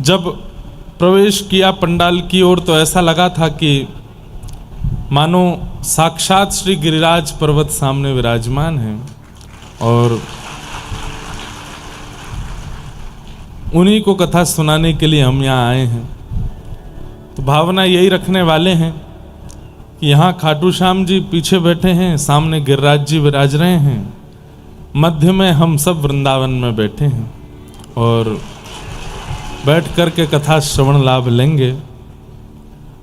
जब प्रवेश किया पंडाल की ओर तो ऐसा लगा था कि मानो साक्षात श्री गिरिराज पर्वत सामने विराजमान हैं और उन्हीं को कथा सुनाने के लिए हम यहाँ आए हैं। तो भावना यही रखने वाले हैं कि यहाँ खाटू श्याम जी पीछे बैठे हैं, सामने गिरिराज जी विराज रहे हैं, मध्य में हम सब वृंदावन में बैठे हैं और बैठ कर के कथा श्रवण लाभ लेंगे।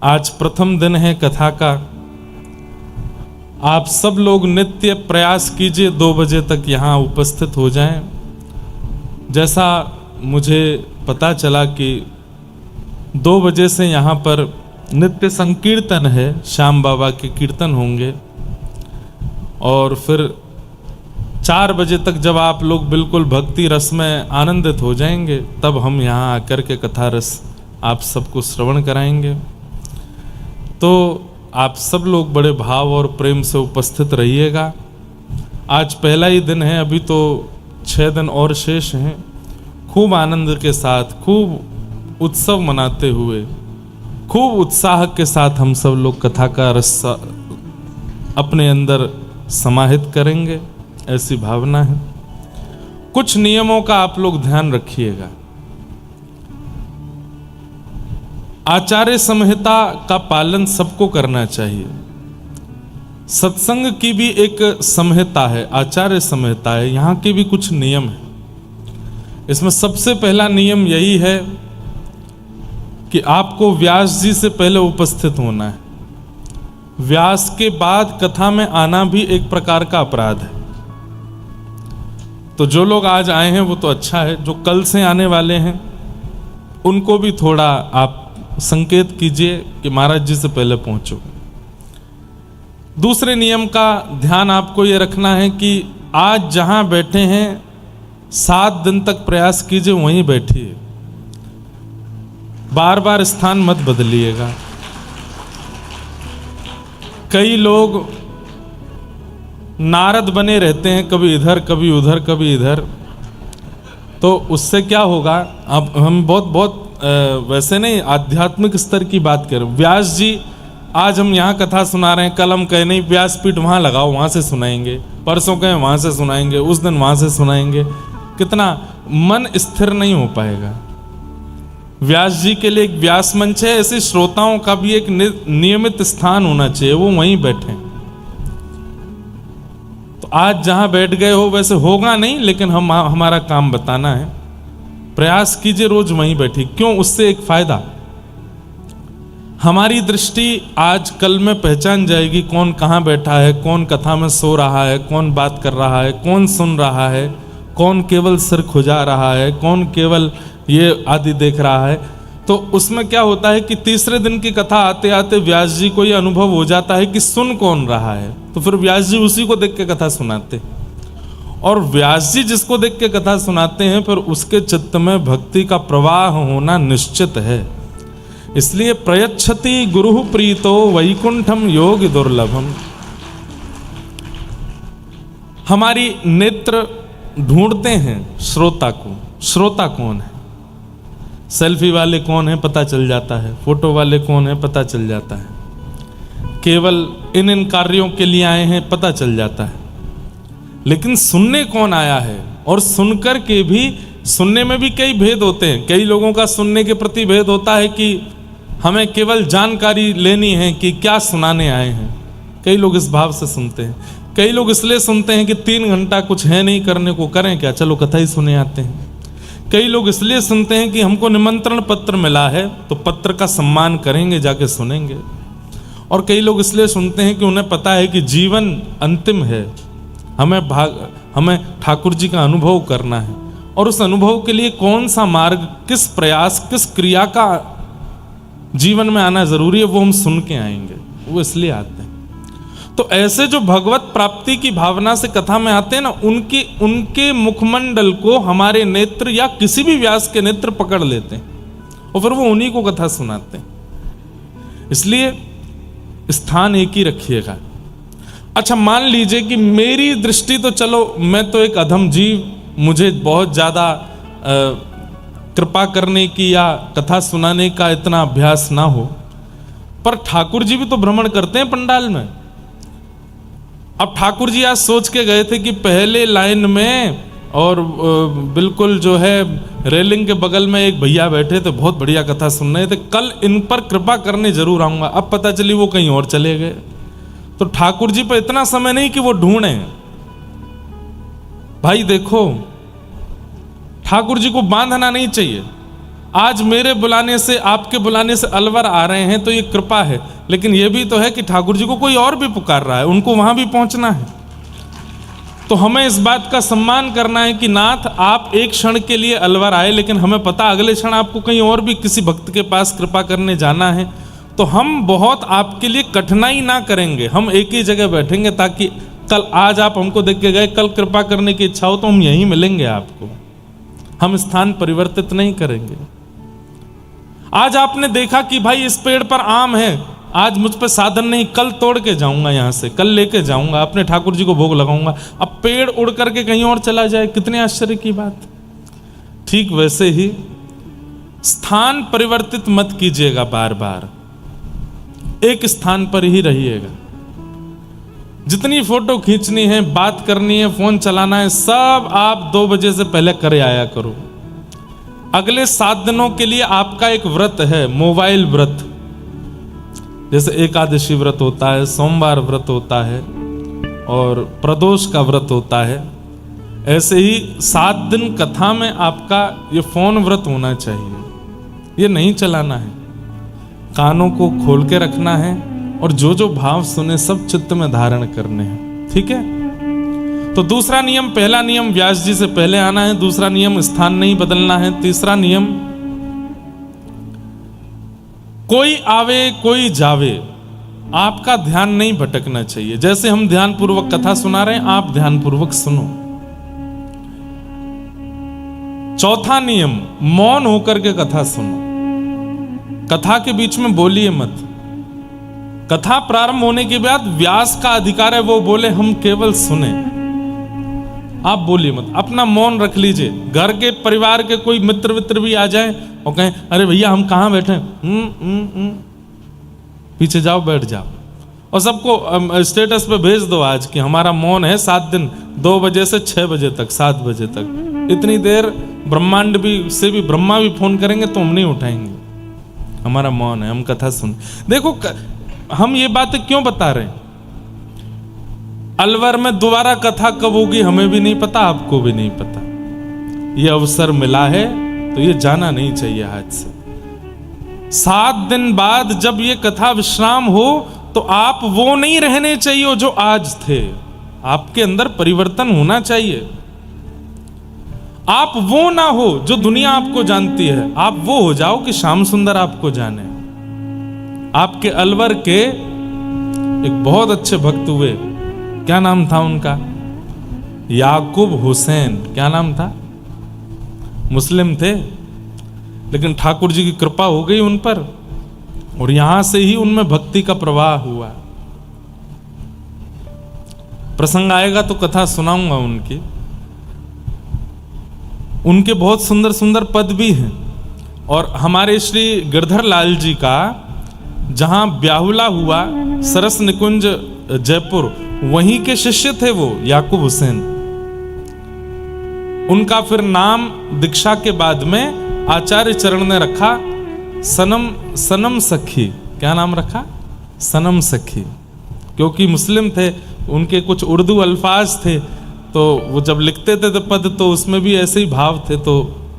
आज प्रथम दिन है कथा का। आप सब लोग नित्य प्रयास कीजिए 2 बजे तक यहाँ उपस्थित हो जाएं। जैसा मुझे पता चला कि 2 बजे से यहाँ पर नित्य संकीर्तन है, श्याम बाबा के कीर्तन होंगे और फिर 4 बजे तक जब आप लोग बिल्कुल भक्ति रस में आनंदित हो जाएंगे तब हम यहाँ आकर के कथा रस आप सबको श्रवण कराएंगे। तो आप सब लोग बड़े भाव और प्रेम से उपस्थित रहिएगा। आज पहला ही दिन है, अभी तो 6 दिन और शेष हैं। खूब आनंद के साथ, खूब उत्सव मनाते हुए, खूब उत्साह के साथ हम सब लोग कथा का रस अपने अंदर समाहित करेंगे, ऐसी भावना है। कुछ नियमों का आप लोग ध्यान रखिएगा। आचार्य संहिता का पालन सबको करना चाहिए। सत्संग की भी एक संहिता है, आचार्य संहिता है, यहाँ के भी कुछ नियम है। इसमें सबसे पहला नियम यही है कि आपको व्यास जी से पहले उपस्थित होना है। व्यास के बाद कथा में आना भी एक प्रकार का अपराध है। तो जो लोग आज आए हैं वो तो अच्छा है, जो कल से आने वाले हैं उनको भी थोड़ा आप संकेत कीजिए कि महाराज जी से पहले पहुंचो। दूसरे नियम का ध्यान आपको ये रखना है कि आज जहां बैठे हैं 7 दिन तक प्रयास कीजिए वहीं बैठिए, बार बार स्थान मत बदलिएगा। कई लोग नारद बने रहते हैं, कभी इधर कभी उधर कभी इधर। तो उससे क्या होगा, अब हम बहुत वैसे नहीं आध्यात्मिक स्तर की बात करें। व्यास जी आज हम यहाँ कथा सुना रहे हैं, कल हम कहे नहीं व्यासपीठ वहाँ लगाओ, वहाँ से सुनाएंगे, परसों कहें वहाँ से सुनाएंगे, उस दिन वहाँ से सुनाएंगे। कितना मन स्थिर नहीं हो पाएगा। व्यास जी के लिए एक व्यास मंच है, ऐसे श्रोताओं का भी एक नियमित स्थान होना चाहिए, वो वहीं बैठे। तो आज जहां बैठ गए हो वैसे होगा नहीं, लेकिन हमारा काम बताना है। प्रयास कीजिए रोज वहीं बैठी। क्यों? उससे एक फायदा, हमारी दृष्टि आज कल में पहचान जाएगी कौन कहाँ बैठा है, कौन कथा में सो रहा है, कौन बात कर रहा है, कौन सुन रहा है, कौन केवल सिर खुजा रहा है, कौन केवल ये आदि देख रहा है। तो उसमें क्या होता है कि तीसरे दिन की कथा आते आते व्यास जी को ये अनुभव हो जाता है कि सुन कौन रहा है। तो फिर व्यास जी उसी को देख के कथा सुनाते, और व्यास जी जिसको देख के कथा सुनाते हैं फिर उसके चित्त में भक्ति का प्रवाह होना निश्चित है। इसलिए प्रयच्छति गुरु प्रीतो वैकुंठम योग दुर्लभम। हमारी नेत्र ढूंढते हैं श्रोता को। श्रोता कौन है? सेल्फी वाले कौन है पता चल जाता है, फोटो वाले कौन है पता चल जाता है, केवल इन कार्यों के लिए आए हैं पता चल जाता है। लेकिन सुनने कौन आया है? और सुनकर के भी, सुनने में भी कई भेद होते हैं। कई लोगों का सुनने के प्रति भेद होता है कि हमें केवल जानकारी लेनी है कि क्या सुनाने आए हैं। कई लोग इस भाव से सुनते हैं। कई लोग इसलिए सुनते हैं कि 3 घंटा कुछ है नहीं करने को, करें क्या, चलो कथा ही सुने आते हैं। कई लोग इसलिए सुनते हैं कि हमको निमंत्रण पत्र मिला है तो पत्र का सम्मान करेंगे, जाके सुनेंगे। और कई लोग इसलिए सुनते हैं कि उन्हें पता है कि जीवन अंतिम है, हमें ठाकुर जी का अनुभव करना है, और उस अनुभव के लिए कौन सा मार्ग, किस प्रयास, किस क्रिया का जीवन में आना जरूरी है, वो हम सुन के आएंगे, वो इसलिए आते हैं। तो ऐसे जो भगवत प्राप्ति की भावना से कथा में आते हैं ना, उनके मुखमंडल को हमारे नेत्र या किसी भी व्यास के नेत्र पकड़ लेते हैं और फिर वो उन्हीं को कथा सुनाते हैं। इसलिए स्थान एक ही रखिएगा। अच्छा, मान लीजिए कि मेरी दृष्टि तो, चलो मैं तो एक अधम जीव, मुझे बहुत ज़्यादा कृपा करने की या कथा सुनाने का इतना अभ्यास ना हो, पर ठाकुर जी भी तो भ्रमण करते हैं पंडाल में। अब ठाकुर जी आज सोच के गए थे कि पहले लाइन में और बिल्कुल जो है रेलिंग के बगल में एक भैया बैठे थे, बहुत बढ़िया कथा सुन रहे थे, कल इन पर कृपा करने जरूर आऊंगा। अब पता चली वो कहीं और चले गए। तो ठाकुर जी पर इतना समय नहीं कि वो ढूंढे। भाई देखो, ठाकुर जी को बांधना नहीं चाहिए। आज मेरे बुलाने से, आपके बुलाने से अलवर आ रहे हैं तो ये कृपा है, लेकिन ये भी तो है कि ठाकुर जी को कोई और भी पुकार रहा है, उनको वहां भी पहुंचना है। तो हमें इस बात का सम्मान करना है कि नाथ आप एक क्षण के लिए अलवर आए, लेकिन हमें पता अगले क्षण आपको कहीं और भी किसी भक्त के पास कृपा करने जाना है। तो हम बहुत आपके लिए कठिनाई ना करेंगे, हम एक ही जगह बैठेंगे ताकि कल, आज आप हमको देख के गए, कल कृपा करने की इच्छा हो तो हम यहीं मिलेंगे आपको। हम स्थान परिवर्तित नहीं करेंगे। आज आपने देखा कि भाई इस पेड़ पर आम है, आज मुझ पर साधन नहीं, कल तोड़ के जाऊंगा, यहां से कल लेके जाऊंगा, अपने ठाकुर जी को भोग लगाऊंगा। अब पेड़ उड़ करके कहीं और चला जाए, कितने आश्चर्य की बात। ठीक वैसे ही स्थान परिवर्तित मत कीजिएगा, बार बार एक स्थान पर ही रहिएगा। जितनी फोटो खींचनी है, बात करनी है, फोन चलाना है, सब आप 2 बजे से पहले करे आया करो। अगले 7 दिनों के लिए आपका एक व्रत है, मोबाइल व्रत। जैसे एकादशी व्रत होता है, सोमवार व्रत होता है और प्रदोष का व्रत होता है, ऐसे ही 7 दिन कथा में आपका ये फोन व्रत होना चाहिए। ये नहीं चलाना है, कानों को खोल के रखना है और जो जो भाव सुने सब चित्त में धारण करने हैं। ठीक है। तो दूसरा नियम, पहला नियम व्यास जी से पहले आना है, दूसरा नियम स्थान नहीं बदलना है, तीसरा नियम कोई आवे कोई जावे, आपका ध्यान नहीं भटकना चाहिए। जैसे हम ध्यान पूर्वक कथा सुना रहे हैं, आप ध्यान पूर्वक सुनो। चौथा नियम, मौन होकर के कथा सुनो। कथा के बीच में बोलिए मत। कथा प्रारंभ होने के बाद व्यास का अधिकार है वो बोले, हम केवल सुने, आप बोलिए मत, अपना मौन रख लीजिए। घर के परिवार के कोई मित्र वित्र भी आ जाए और कहें अरे भैया हम कहाँ बैठे, पीछे जाओ बैठ जाओ, और सबको स्टेटस पे भेज दो आज कि हमारा मौन है 7 दिन, 2 बजे से 6 बजे तक, 7 बजे तक। इतनी देर ब्रह्मांड भी से भी ब्रह्मा भी फोन करेंगे तो हम नहीं उठाएंगे, हमारा मौन है, हम कथा सुन। देखो हम ये बातें क्यों बता रहे हैं? अलवर में दोबारा कथा कब होगी हमें भी नहीं पता, आपको भी नहीं पता। ये अवसर मिला है तो ये जाना नहीं चाहिए हाथ से। 7 दिन बाद जब ये कथा विश्राम हो तो आप वो नहीं रहने चाहिए जो आज थे, आपके अंदर परिवर्तन होना चाहिए। आप वो ना हो जो दुनिया आपको जानती है, आप वो हो जाओ कि श्याम सुंदर आपको जाने। आपके अलवर के एक बहुत अच्छे भक्त हुए, क्या नाम था उनका? याकूब हुसैन। क्या नाम था? मुस्लिम थे, लेकिन ठाकुर जी की कृपा हो गई उन पर और यहां से ही उनमें भक्ति का प्रवाह हुआ। प्रसंग आएगा तो कथा सुनाऊंगा उनकी। उनके बहुत सुंदर सुंदर पद भी हैं। और हमारे श्री गिरधर लाल जी का जहां ब्याहुला हुआ सरस निकुंज जयपुर, वहीं के शिष्य थे वो याकूब हुसैन। उनका फिर नाम दीक्षा के बाद में आचार्य चरण ने रखा सनम सखी। क्या नाम रखा? सनम सखी। क्योंकि मुस्लिम थे, उनके कुछ उर्दू अल्फाज थे, तो वो जब लिखते थे तो पद तो उसमें भी ऐसे ही भाव थे, तो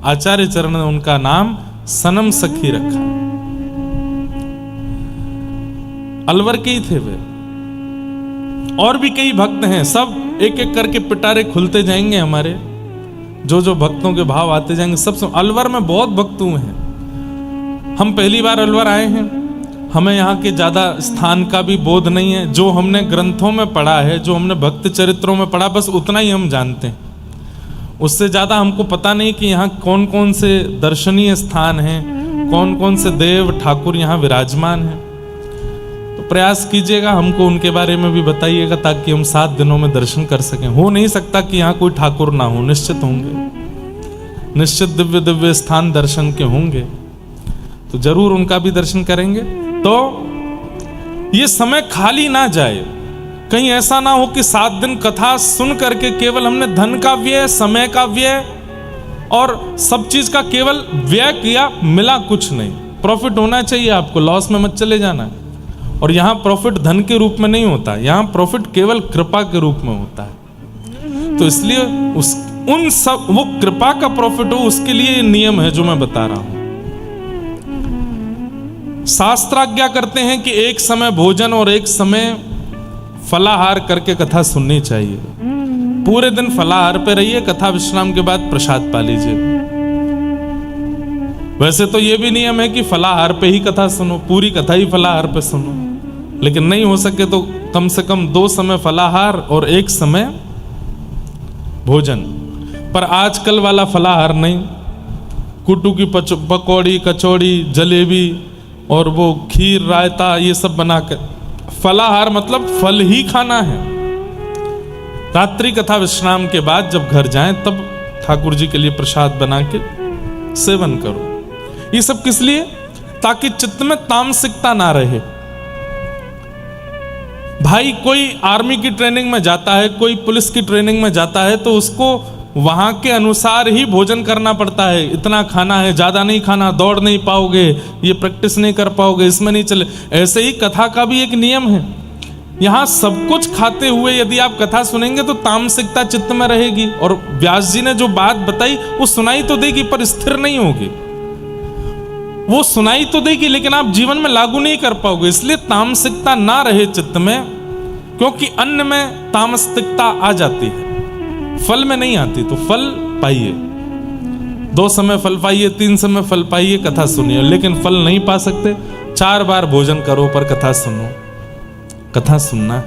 आचार्य चरण ने उनका नाम सनम सखी रखा। अलवर के ही थे वे। और भी कई भक्त हैं, सब एक एक करके पिटारे खुलते जाएंगे हमारे, जो जो भक्तों के भाव आते जाएंगे सब। अलवर में बहुत भक्त हुए हैं। हम पहली बार अलवर आए हैं, हमें यहाँ के ज्यादा स्थान का भी बोध नहीं है। जो हमने ग्रंथों में पढ़ा है, जो हमने भक्त चरित्रों में पढ़ा, बस उतना ही हम जानते हैं। उससे ज्यादा हमको पता नहीं कि यहाँ कौन कौन से दर्शनीय स्थान हैं, कौन कौन से देव ठाकुर यहाँ विराजमान हैं। तो प्रयास कीजिएगा, हमको उनके बारे में भी बताइएगा ताकि हम 7 दिनों में दर्शन कर सकें। हो नहीं सकता कि यहाँ कोई ठाकुर ना हो, निश्चित होंगे। निश्चित दिव्य दिव्य स्थान दर्शन के होंगे, तो जरूर उनका भी दर्शन करेंगे। तो ये समय खाली ना जाए, कहीं ऐसा ना हो कि 7 दिन कथा सुन करके केवल हमने धन का व्यय, समय का व्यय और सब चीज का केवल व्यय किया, मिला कुछ नहीं। प्रॉफिट होना चाहिए आपको, लॉस में मत चले जाना। और यहाँ प्रॉफिट धन के रूप में नहीं होता, यहाँ प्रॉफिट केवल कृपा के रूप में होता है। तो इसलिए वो कृपा का प्रॉफिट हो, उसके लिए ये नियम है जो मैं बता रहा हूं। शास्त्र आज्ञा करते हैं कि एक समय भोजन और एक समय फलाहार करके कथा सुननी चाहिए। पूरे दिन फलाहार पे रहिए, कथा विश्राम के बाद प्रसाद पा लीजिए। वैसे तो ये भी नियम है कि फलाहार पे ही कथा सुनो, पूरी कथा ही फलाहार पे सुनो, लेकिन नहीं हो सके तो कम से कम 2 समय फलाहार और 1 समय भोजन। पर आजकल वाला फलाहार नहीं, कुट्टू की पकौड़ी, कचौड़ी, जलेबी और वो खीर, रायता, ये सब बनाकर फलाहार मतलब फल ही खाना है। रात्रि कथा विश्राम के बाद जब घर जाएं तब ठाकुर जी के लिए प्रसाद बना के सेवन करो। ये सब किस लिए? ताकि चित्त में तामसिकता ना रहे। भाई कोई आर्मी की ट्रेनिंग में जाता है, कोई पुलिस की ट्रेनिंग में जाता है, तो उसको वहां के अनुसार ही भोजन करना पड़ता है। इतना खाना है, ज्यादा नहीं खाना, दौड़ नहीं पाओगे, ये प्रैक्टिस नहीं कर पाओगे, इसमें नहीं चले। ऐसे ही कथा का भी एक नियम है। यहां सब कुछ खाते हुए यदि आप कथा सुनेंगे तो तामसिकता चित्त में रहेगी, और व्यास जी ने जो बात बताई वो सुनाई तो देगी पर स्थिर नहीं होगी। वो सुनाई तो देगी लेकिन आप जीवन में लागू नहीं कर पाओगे। इसलिए तामसिकता ना रहे चित्त में, क्योंकि अन्न में तामसिकता आ जाती है, फल में नहीं आती। तो फल पाइए, 2 समय फल पाइए, 3 समय फल पाइए, कथा सुनिए। लेकिन फल नहीं पा सकते, 4 बार भोजन करो पर कथा सुनो। कथा सुनना,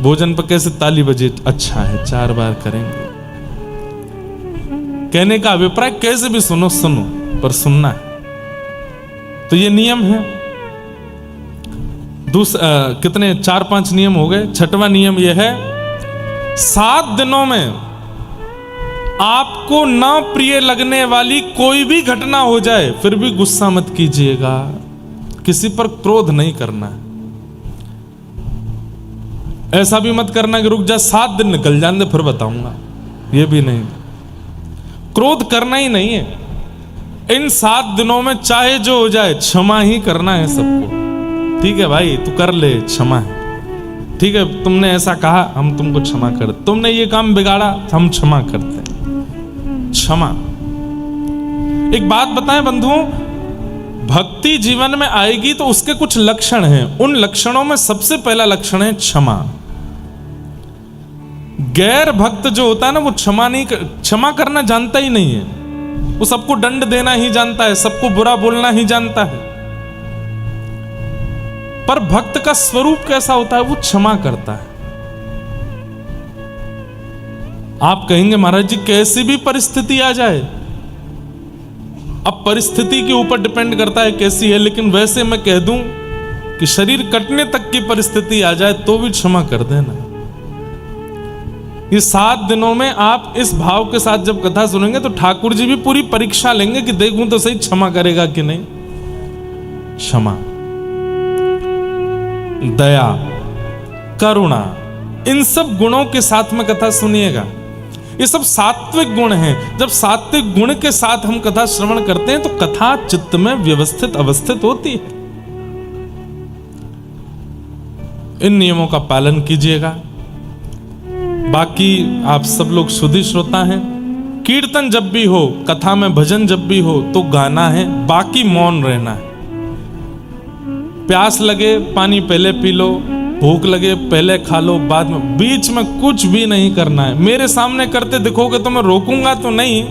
भोजन पर कैसे ताली बजे, अच्छा है 4 बार करेंगे। कहने का अभिप्राय कैसे भी सुनो, सुनो पर सुनना है। तो ये नियम है। कितने 4-5 नियम हो गए। 6वां नियम यह है, 7 दिनों में आपको ना प्रिय लगने वाली कोई भी घटना हो जाए फिर भी गुस्सा मत कीजिएगा, किसी पर क्रोध नहीं करना है। ऐसा भी मत करना कि रुक जा 7 दिन निकल जाने फिर बताऊंगा, ये भी नहीं। क्रोध करना ही नहीं है। इन 7 दिनों में चाहे जो हो जाए क्षमा ही करना है सबको। ठीक है भाई, तू कर ले, क्षमा है। ठीक है, तुमने ऐसा कहा, हम तुमको क्षमा कर, तुमने ये काम बिगाड़ा, हम क्षमा करते हैं। क्षमा। एक बात बताएं बंधुओं, भक्ति जीवन में आएगी तो उसके कुछ लक्षण हैं। उन लक्षणों में सबसे पहला लक्षण है क्षमा। गैर भक्त जो होता है ना, वो क्षमा करना जानता ही नहीं है। वो सबको दंड देना ही जानता है, सबको बुरा बोलना ही जानता है। पर भक्त का स्वरूप कैसा होता है? वो क्षमा करता है। आप कहेंगे महाराज जी कैसी भी परिस्थिति आ जाए, अब परिस्थिति के ऊपर डिपेंड करता है कैसी है, लेकिन वैसे मैं कह दूं कि शरीर कटने तक की परिस्थिति आ जाए तो भी क्षमा कर देना। ये 7 दिनों में आप इस भाव के साथ जब कथा सुनेंगे तो ठाकुर जी भी पूरी परीक्षा लेंगे कि देखूं तो सही क्षमा करेगा कि नहीं। क्षमा, दया, करुणा, इन सब गुणों के साथ में कथा सुनिएगा। ये सब सात्विक गुण हैं। जब सात्विक गुण के साथ हम कथा श्रवण करते हैं तो कथा चित्त में व्यवस्थित अवस्थित होती है। इन नियमों का पालन कीजिएगा। बाकी आप सब लोग शुद्धि श्रोता हैं। कीर्तन जब भी हो, कथा में भजन जब भी हो तो गाना है, बाकी मौन रहना है। प्यास लगे पानी पहले पी लो, भूख लगे पहले खा लो, बाद में, बीच में कुछ भी नहीं करना है। मेरे सामने करते दिखोगे तो मैं रोकूंगा तो नहीं,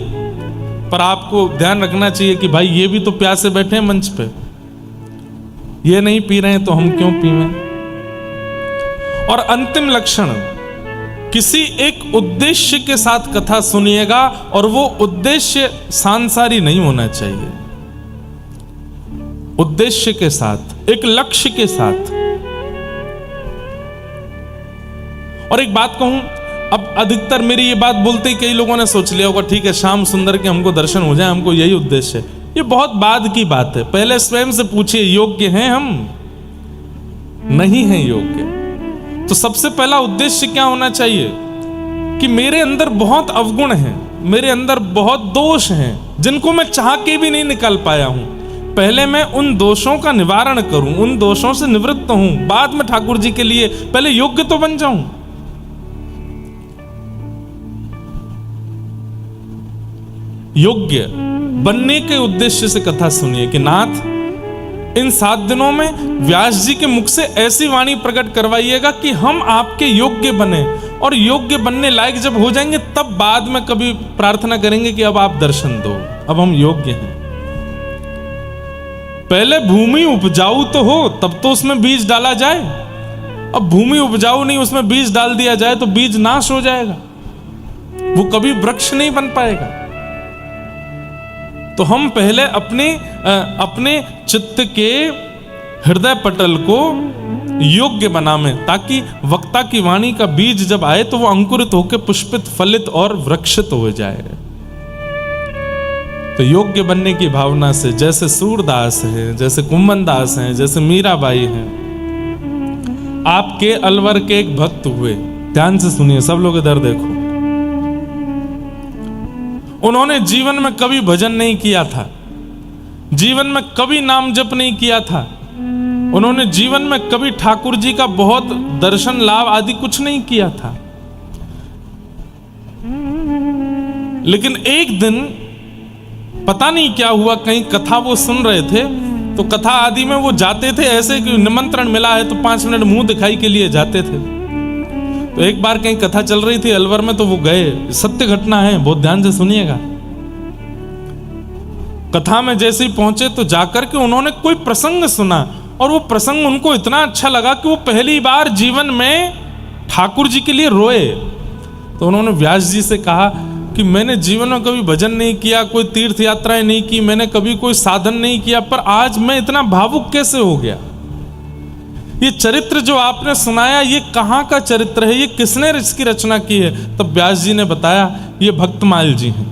पर आपको ध्यान रखना चाहिए कि भाई ये भी तो प्यासे बैठे हैं मंच पे, ये नहीं पी रहे हैं तो हम क्यों पीवें। और अंतिम लक्षण, किसी एक उद्देश्य के साथ कथा सुनिएगा और वो उद्देश्य सांसारी नहीं होना चाहिए। उद्देश्य के साथ, एक लक्ष्य के साथ। और एक बात कहूं, अब अधिकतर मेरी ये बात बोलते ही कई लोगों ने सोच लिया होगा ठीक है श्याम सुंदर के हमको दर्शन हो जाए, हमको यही उद्देश्य है। ये बहुत बाद की बात है। पहले स्वयं से पूछिए योग्य हैं हम? नहीं हैं योग्य। तो सबसे पहला उद्देश्य क्या होना चाहिए कि मेरे अंदर बहुत अवगुण हैं, मेरे अंदर बहुत दोष हैं जिनको मैं चाह के भी नहीं निकाल पाया हूं। पहले मैं उन दोषों का निवारण करूं, उन दोषों से निवृत्त हूं, बाद में ठाकुर जी के लिए पहले योग्य तो बन जाऊं। योग्य बनने के उद्देश्य से कथा सुनिए कि नाथ इन 7 दिनों में व्यास जी के मुख से ऐसी वाणी प्रकट करवाइएगा कि हम आपके योग्य बने, और योग्य बनने लायक जब हो जाएंगे तब बाद में कभी प्रार्थना करेंगे कि अब आप दर्शन दो, अब हम योग्य हैं। पहले भूमि उपजाऊ तो हो तब तो उसमें बीज डाला जाए। अब भूमि उपजाऊ नहीं, उसमें बीज डाल दिया जाए तो बीज नाश हो जाएगा, वो कभी वृक्ष नहीं बन पाएगा। तो हम पहले अपने चित्त के हृदय पटल को योग्य बनावें, ताकि वक्ता की वाणी का बीज जब आए तो वो अंकुरित होकर पुष्पित, फलित और वृक्षित हो जाए। तो योग्य बनने की भावना से जैसे सूरदास हैं, जैसे कुंभन दास हैं, जैसे मीराबाई हैं, आपके अलवर के एक भक्त हुए। ध्यान से सुनिए, सब लोग इधर देखो। उन्होंने जीवन में कभी भजन नहीं किया था, जीवन में कभी नाम जप नहीं किया था, उन्होंने जीवन में कभी ठाकुर जी का बहुत दर्शन लाभ आदि कुछ नहीं किया था। लेकिन एक दिन पता नहीं क्या हुआ, कहीं कथा वो सुन रहे थे, तो कथा आदि में वो जाते थे ऐसे कि निमंत्रण मिला है तो 5 मिनट मुंह दिखाई के लिए जाते थे। तो एक बार कहीं कथा चल रही थी अलवर में, तो वो गए। सत्य घटना है, बहुत ध्यान से सुनिएगा। कथा में जैसे ही पहुंचे तो जाकर के उन्होंने कोई प्रसंग सुना, और वो प्रसंग उनको इतना अच्छा लगा कि वो पहली बार जीवन में ठाकुर जी के लिए रोए। तो उन्होंने व्यास जी से कहा कि मैंने जीवन में कभी भजन नहीं किया, कोई तीर्थ यात्राएं नहीं की, मैंने कभी कोई साधन नहीं किया, पर आज मैं इतना भावुक कैसे हो गया? ये चरित्र जो आपने सुनाया ये कहाँ का चरित्र है, ये किसने इसकी रचना की है? तब व्यास जी ने बताया ये भक्तमाल जी हैं,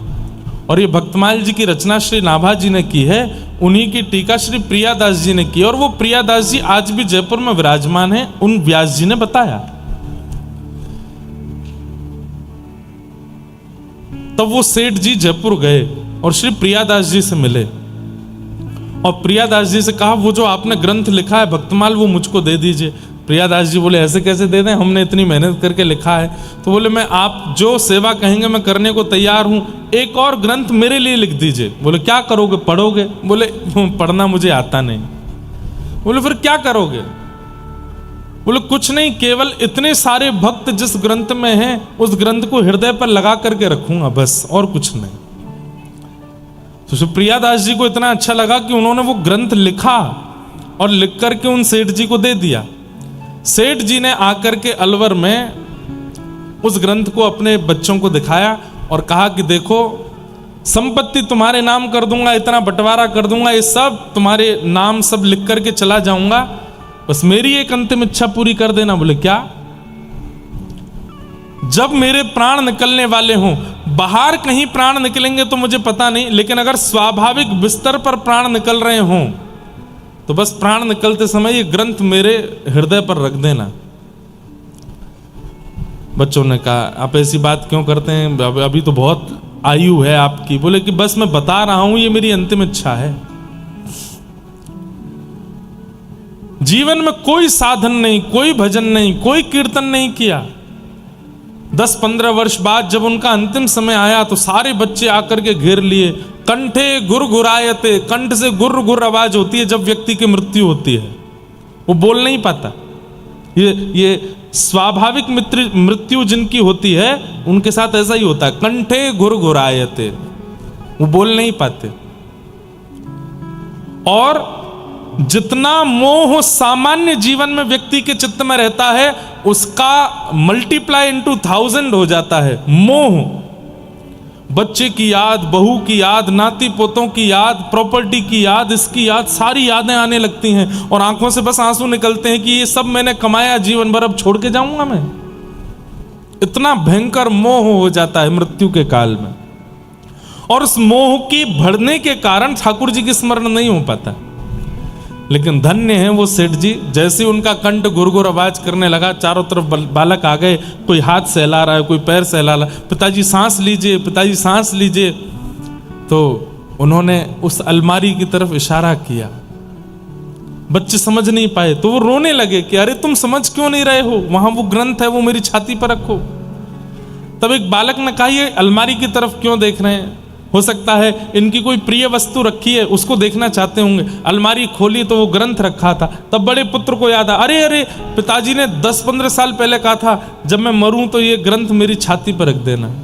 और ये भक्तमाल जी की रचना श्री नाभा जी ने की है, उन्हीं की टीका श्री प्रियादास जी ने की, और वो प्रियादास जी आज भी जयपुर में विराजमान है, उन व्यास जी ने बताया। तब वो सेठ जी जयपुर गए और श्री प्रियादास जी से मिले, और प्रियादास जी से कहा वो जो आपने ग्रंथ लिखा है भक्तमाल वो मुझको दे दीजिए। प्रियादास जी बोले ऐसे कैसे दे दें, हमने इतनी मेहनत करके लिखा है। तो बोले मैं आप जो सेवा कहेंगे मैं करने को तैयार हूं, एक और ग्रंथ मेरे लिए लिख दीजिए। बोले क्या करोगे, पढ़ोगे? बोले पढ़ना मुझे आता नहीं। बोले फिर क्या करोगे? बोले कुछ नहीं, केवल इतने सारे भक्त जिस ग्रंथ में हैं उस ग्रंथ को हृदय पर लगा करके रखूंगा, बस, और कुछ नहीं। तो प्रियादास जी को इतना अच्छा लगा कि उन्होंने वो ग्रंथ लिखा और लिख करके उन सेठ जी को दे दिया। सेठ जी ने आकर के अलवर में उस ग्रंथ को अपने बच्चों को दिखाया और कहा कि देखो संपत्ति तुम्हारे नाम कर दूंगा, इतना बंटवारा कर दूंगा, ये सब तुम्हारे नाम सब लिख करके चला जाऊंगा, बस मेरी एक अंतिम इच्छा पूरी कर देना। बोले क्या? जब मेरे प्राण निकलने वाले हों, बाहर कहीं प्राण निकलेंगे तो मुझे पता नहीं, लेकिन अगर स्वाभाविक बिस्तर पर प्राण निकल रहे हों तो बस प्राण निकलते समय ये ग्रंथ मेरे हृदय पर रख देना। बच्चों ने कहा आप ऐसी बात क्यों करते हैं, अभी तो बहुत आयु है आपकी। बोले कि बस मैं बता रहा हूं ये मेरी अंतिम इच्छा है। जीवन में कोई साधन नहीं, कोई भजन नहीं, कोई कीर्तन नहीं किया। 10-15 वर्ष बाद जब उनका अंतिम समय आया तो सारे बच्चे आकर के घेर लिए। कंठे गुरगुरायते, कंठ से गुर गुर आवाज होती है जब व्यक्ति की मृत्यु होती है, वो बोल नहीं पाता। ये स्वाभाविक मृत्यु जिनकी होती है उनके साथ ऐसा ही होता है, कंठे गुरगुरायते, वो बोल नहीं पाते। और जितना मोह सामान्य जीवन में व्यक्ति के चित्त में रहता है उसका मल्टीप्लाई इनटू 1000 हो जाता है। मोह, बच्चे की याद, बहू की याद, नाती पोतों की याद, प्रॉपर्टी की याद, इसकी याद, सारी यादें आने लगती हैं और आंखों से बस आंसू निकलते हैं कि ये सब मैंने कमाया जीवन भर, अब छोड़ के जाऊंगा मैं। इतना भयंकर मोह हो जाता है मृत्यु के काल में, और उस मोह की बढ़ने के कारण ठाकुर जी की स्मरण नहीं हो पाता। लेकिन धन्य है वो सेठ जी, जैसे उनका कंठ गुरगुर आवाज करने लगा, चारों तरफ बालक आ गए, कोई हाथ सहला रहा है, कोई पैर सहला रहा है, पिताजी सांस लीजिए, पिताजी सांस लीजिए। तो उन्होंने उस अलमारी की तरफ इशारा किया। बच्चे समझ नहीं पाए तो वो रोने लगे कि अरे तुम समझ क्यों नहीं रहे हो, वहां वो ग्रंथ है, वो मेरी छाती पर रखो। तब एक बालक ने कहा ये अलमारी की तरफ क्यों देख रहे हैं, हो सकता है इनकी कोई प्रिय वस्तु रखी है उसको देखना चाहते होंगे। अलमारी खोली तो वो ग्रंथ रखा था। तब बड़े पुत्र को याद आया, अरे अरे पिताजी ने 10-15 साल पहले कहा था जब मैं मरूं तो ये ग्रंथ मेरी छाती पर रख देना।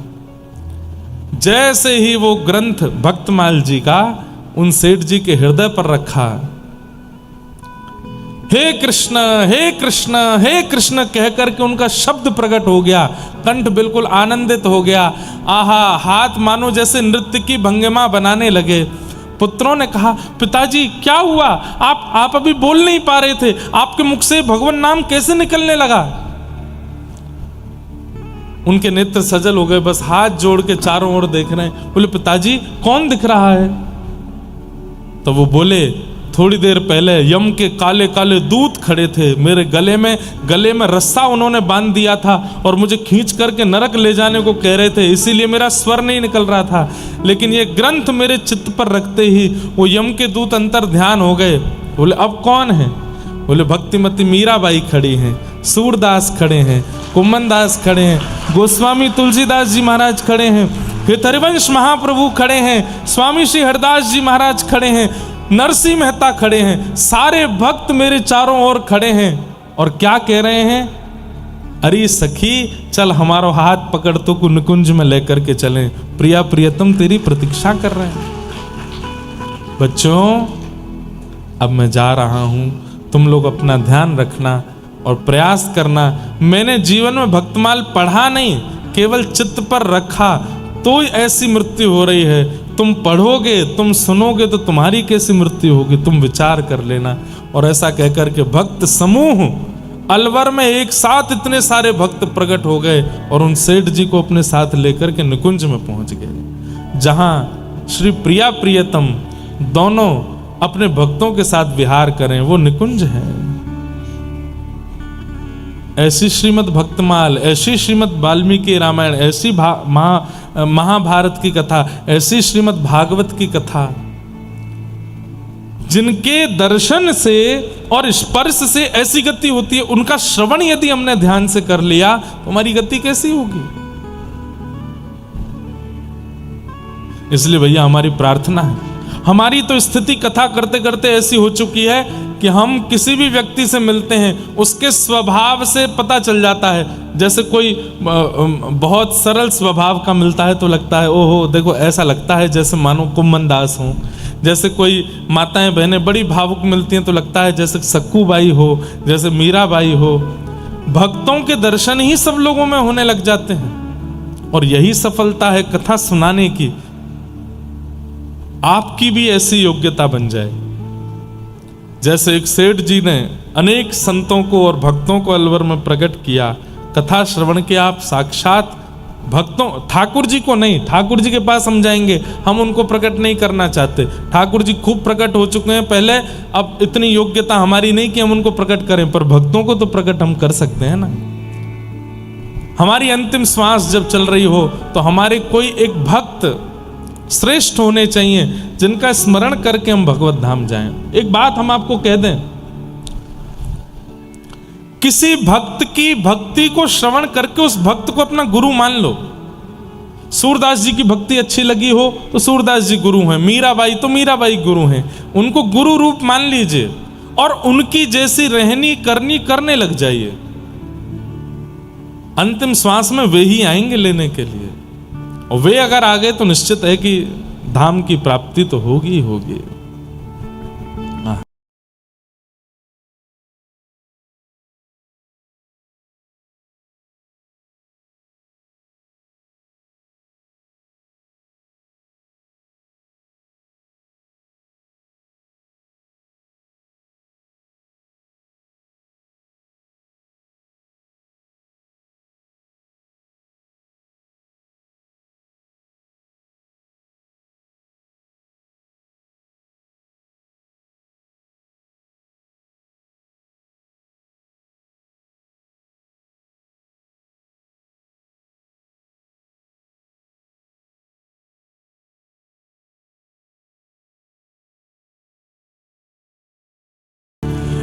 जैसे ही वो ग्रंथ भक्तमाल जी का उन सेठ जी के हृदय पर रखा, हे कृष्ण हे कृष्ण हे कृष्ण कह करके उनका शब्द प्रकट हो गया, कंठ बिल्कुल आनंदित हो गया। आहा, हाथ मानो जैसे नृत्य की भंगिमा बनाने लगे। पुत्रों ने कहा पिताजी क्या हुआ, आप अभी बोल नहीं पा रहे थे, आपके मुख से भगवान नाम कैसे निकलने लगा। उनके नेत्र सजल हो गए, बस हाथ जोड़ के चारों ओर देख रहे हैं। बोले पिताजी कौन दिख रहा है। तो वो बोले थोड़ी देर पहले यम के काले काले दूत खड़े थे, मेरे गले में रस्सा उन्होंने बांध दिया था और मुझे खींच करके नरक ले जाने को कह रहे थे, इसीलिए मेरा स्वर नहीं निकल रहा था। लेकिन ये ग्रंथ मेरे चित्त पर रखते ही वो यम के दूत अंतर ध्यान हो गए। बोले अब कौन है। बोले भक्तिमती मीराबाई खड़ी हैं, सूरदास खड़े हैं, कुम्मन दास खड़े हैं, गोस्वामी तुलसीदास जी महाराज खड़े हैं, हरिवंश महाप्रभु खड़े हैं, स्वामी श्री हरदास जी महाराज खड़े हैं, नरसिंह मेहता खड़े हैं, सारे भक्त मेरे चारों ओर खड़े हैं। और क्या कह रहे हैं, अरे सखी चल हमारा हाथ पकड़ तो को निकुंज में लेकर के चलें, प्रिया प्रियतम तेरी प्रतीक्षा कर रहे हैं। बच्चों अब मैं जा रहा हूं, तुम लोग अपना ध्यान रखना और प्रयास करना। मैंने जीवन में भक्तमाल पढ़ा नहीं, केवल चित्त पर रखा, तो ऐसी मृत्यु हो रही है। तुम पढ़ोगे, तुम सुनोगे तो तुम्हारी कैसी मृत्यु होगी, तुम विचार कर लेना। और ऐसा कहकर के भक्त समूह अलवर में एक साथ इतने सारे भक्त प्रकट हो गए और उन सेठ जी को अपने साथ लेकर के निकुंज में पहुंच गए, जहां श्री प्रिया प्रियतम दोनों अपने भक्तों के साथ विहार करें, वो निकुंज है। ऐसी श्रीमद् भक्तमाल, ऐसी श्रीमद् वाल्मीकि रामायण, ऐसी महाभारत की कथा, ऐसी श्रीमद् भागवत की कथा, जिनके दर्शन से और स्पर्श से ऐसी गति होती है, उनका श्रवण यदि हमने ध्यान से कर लिया तो हमारी गति कैसी होगी। इसलिए भैया हमारी प्रार्थना है, हमारी तो स्थिति कथा करते करते ऐसी हो चुकी है कि हम किसी भी व्यक्ति से मिलते हैं उसके स्वभाव से पता चल जाता है। जैसे कोई बहुत सरल स्वभाव का मिलता है तो लगता है ओहो देखो, ऐसा लगता है जैसे मानो कुम्मन दास हो। जैसे कोई माताएं बहनें बड़ी भावुक मिलती हैं तो लगता है जैसे सक्कूबाई हो, जैसे मीराबाई हो। भक्तों के दर्शन ही सब लोगों में होने लग जाते हैं और यही सफलता है कथा सुनाने की। आपकी भी ऐसी योग्यता बन जाए जैसे एक सेठ जी ने अनेक संतों को और भक्तों को अलवर में प्रकट किया। कथा श्रवण के आप साक्षात भक्तों, ठाकुर जी को नहीं, ठाकुर जी के पास हम जाएंगे, हम उनको प्रकट नहीं करना चाहते। ठाकुर जी खूब प्रकट हो चुके हैं पहले, अब इतनी योग्यता हमारी नहीं कि हम उनको प्रकट करें, पर भक्तों को तो प्रकट हम कर सकते हैं ना। हमारी अंतिम श्वास जब चल रही हो तो हमारे कोई एक भक्त श्रेष्ठ होने चाहिए जिनका स्मरण करके हम भगवत धाम जाएं। एक बात हम आपको कह दें, किसी भक्त की भक्ति को श्रवण करके उस भक्त को अपना गुरु मान लो। सूरदास जी की भक्ति अच्छी लगी हो तो सूरदास जी गुरु हैं, मीराबाई तो मीराबाई गुरु हैं, उनको गुरु रूप मान लीजिए और उनकी जैसी रहनी करनी करने लग जाइए। अंतिम श्वास में वे ही आएंगे लेने के लिए, और वे अगर आ गए तो निश्चित है कि धाम की प्राप्ति तो होगी ही होगी।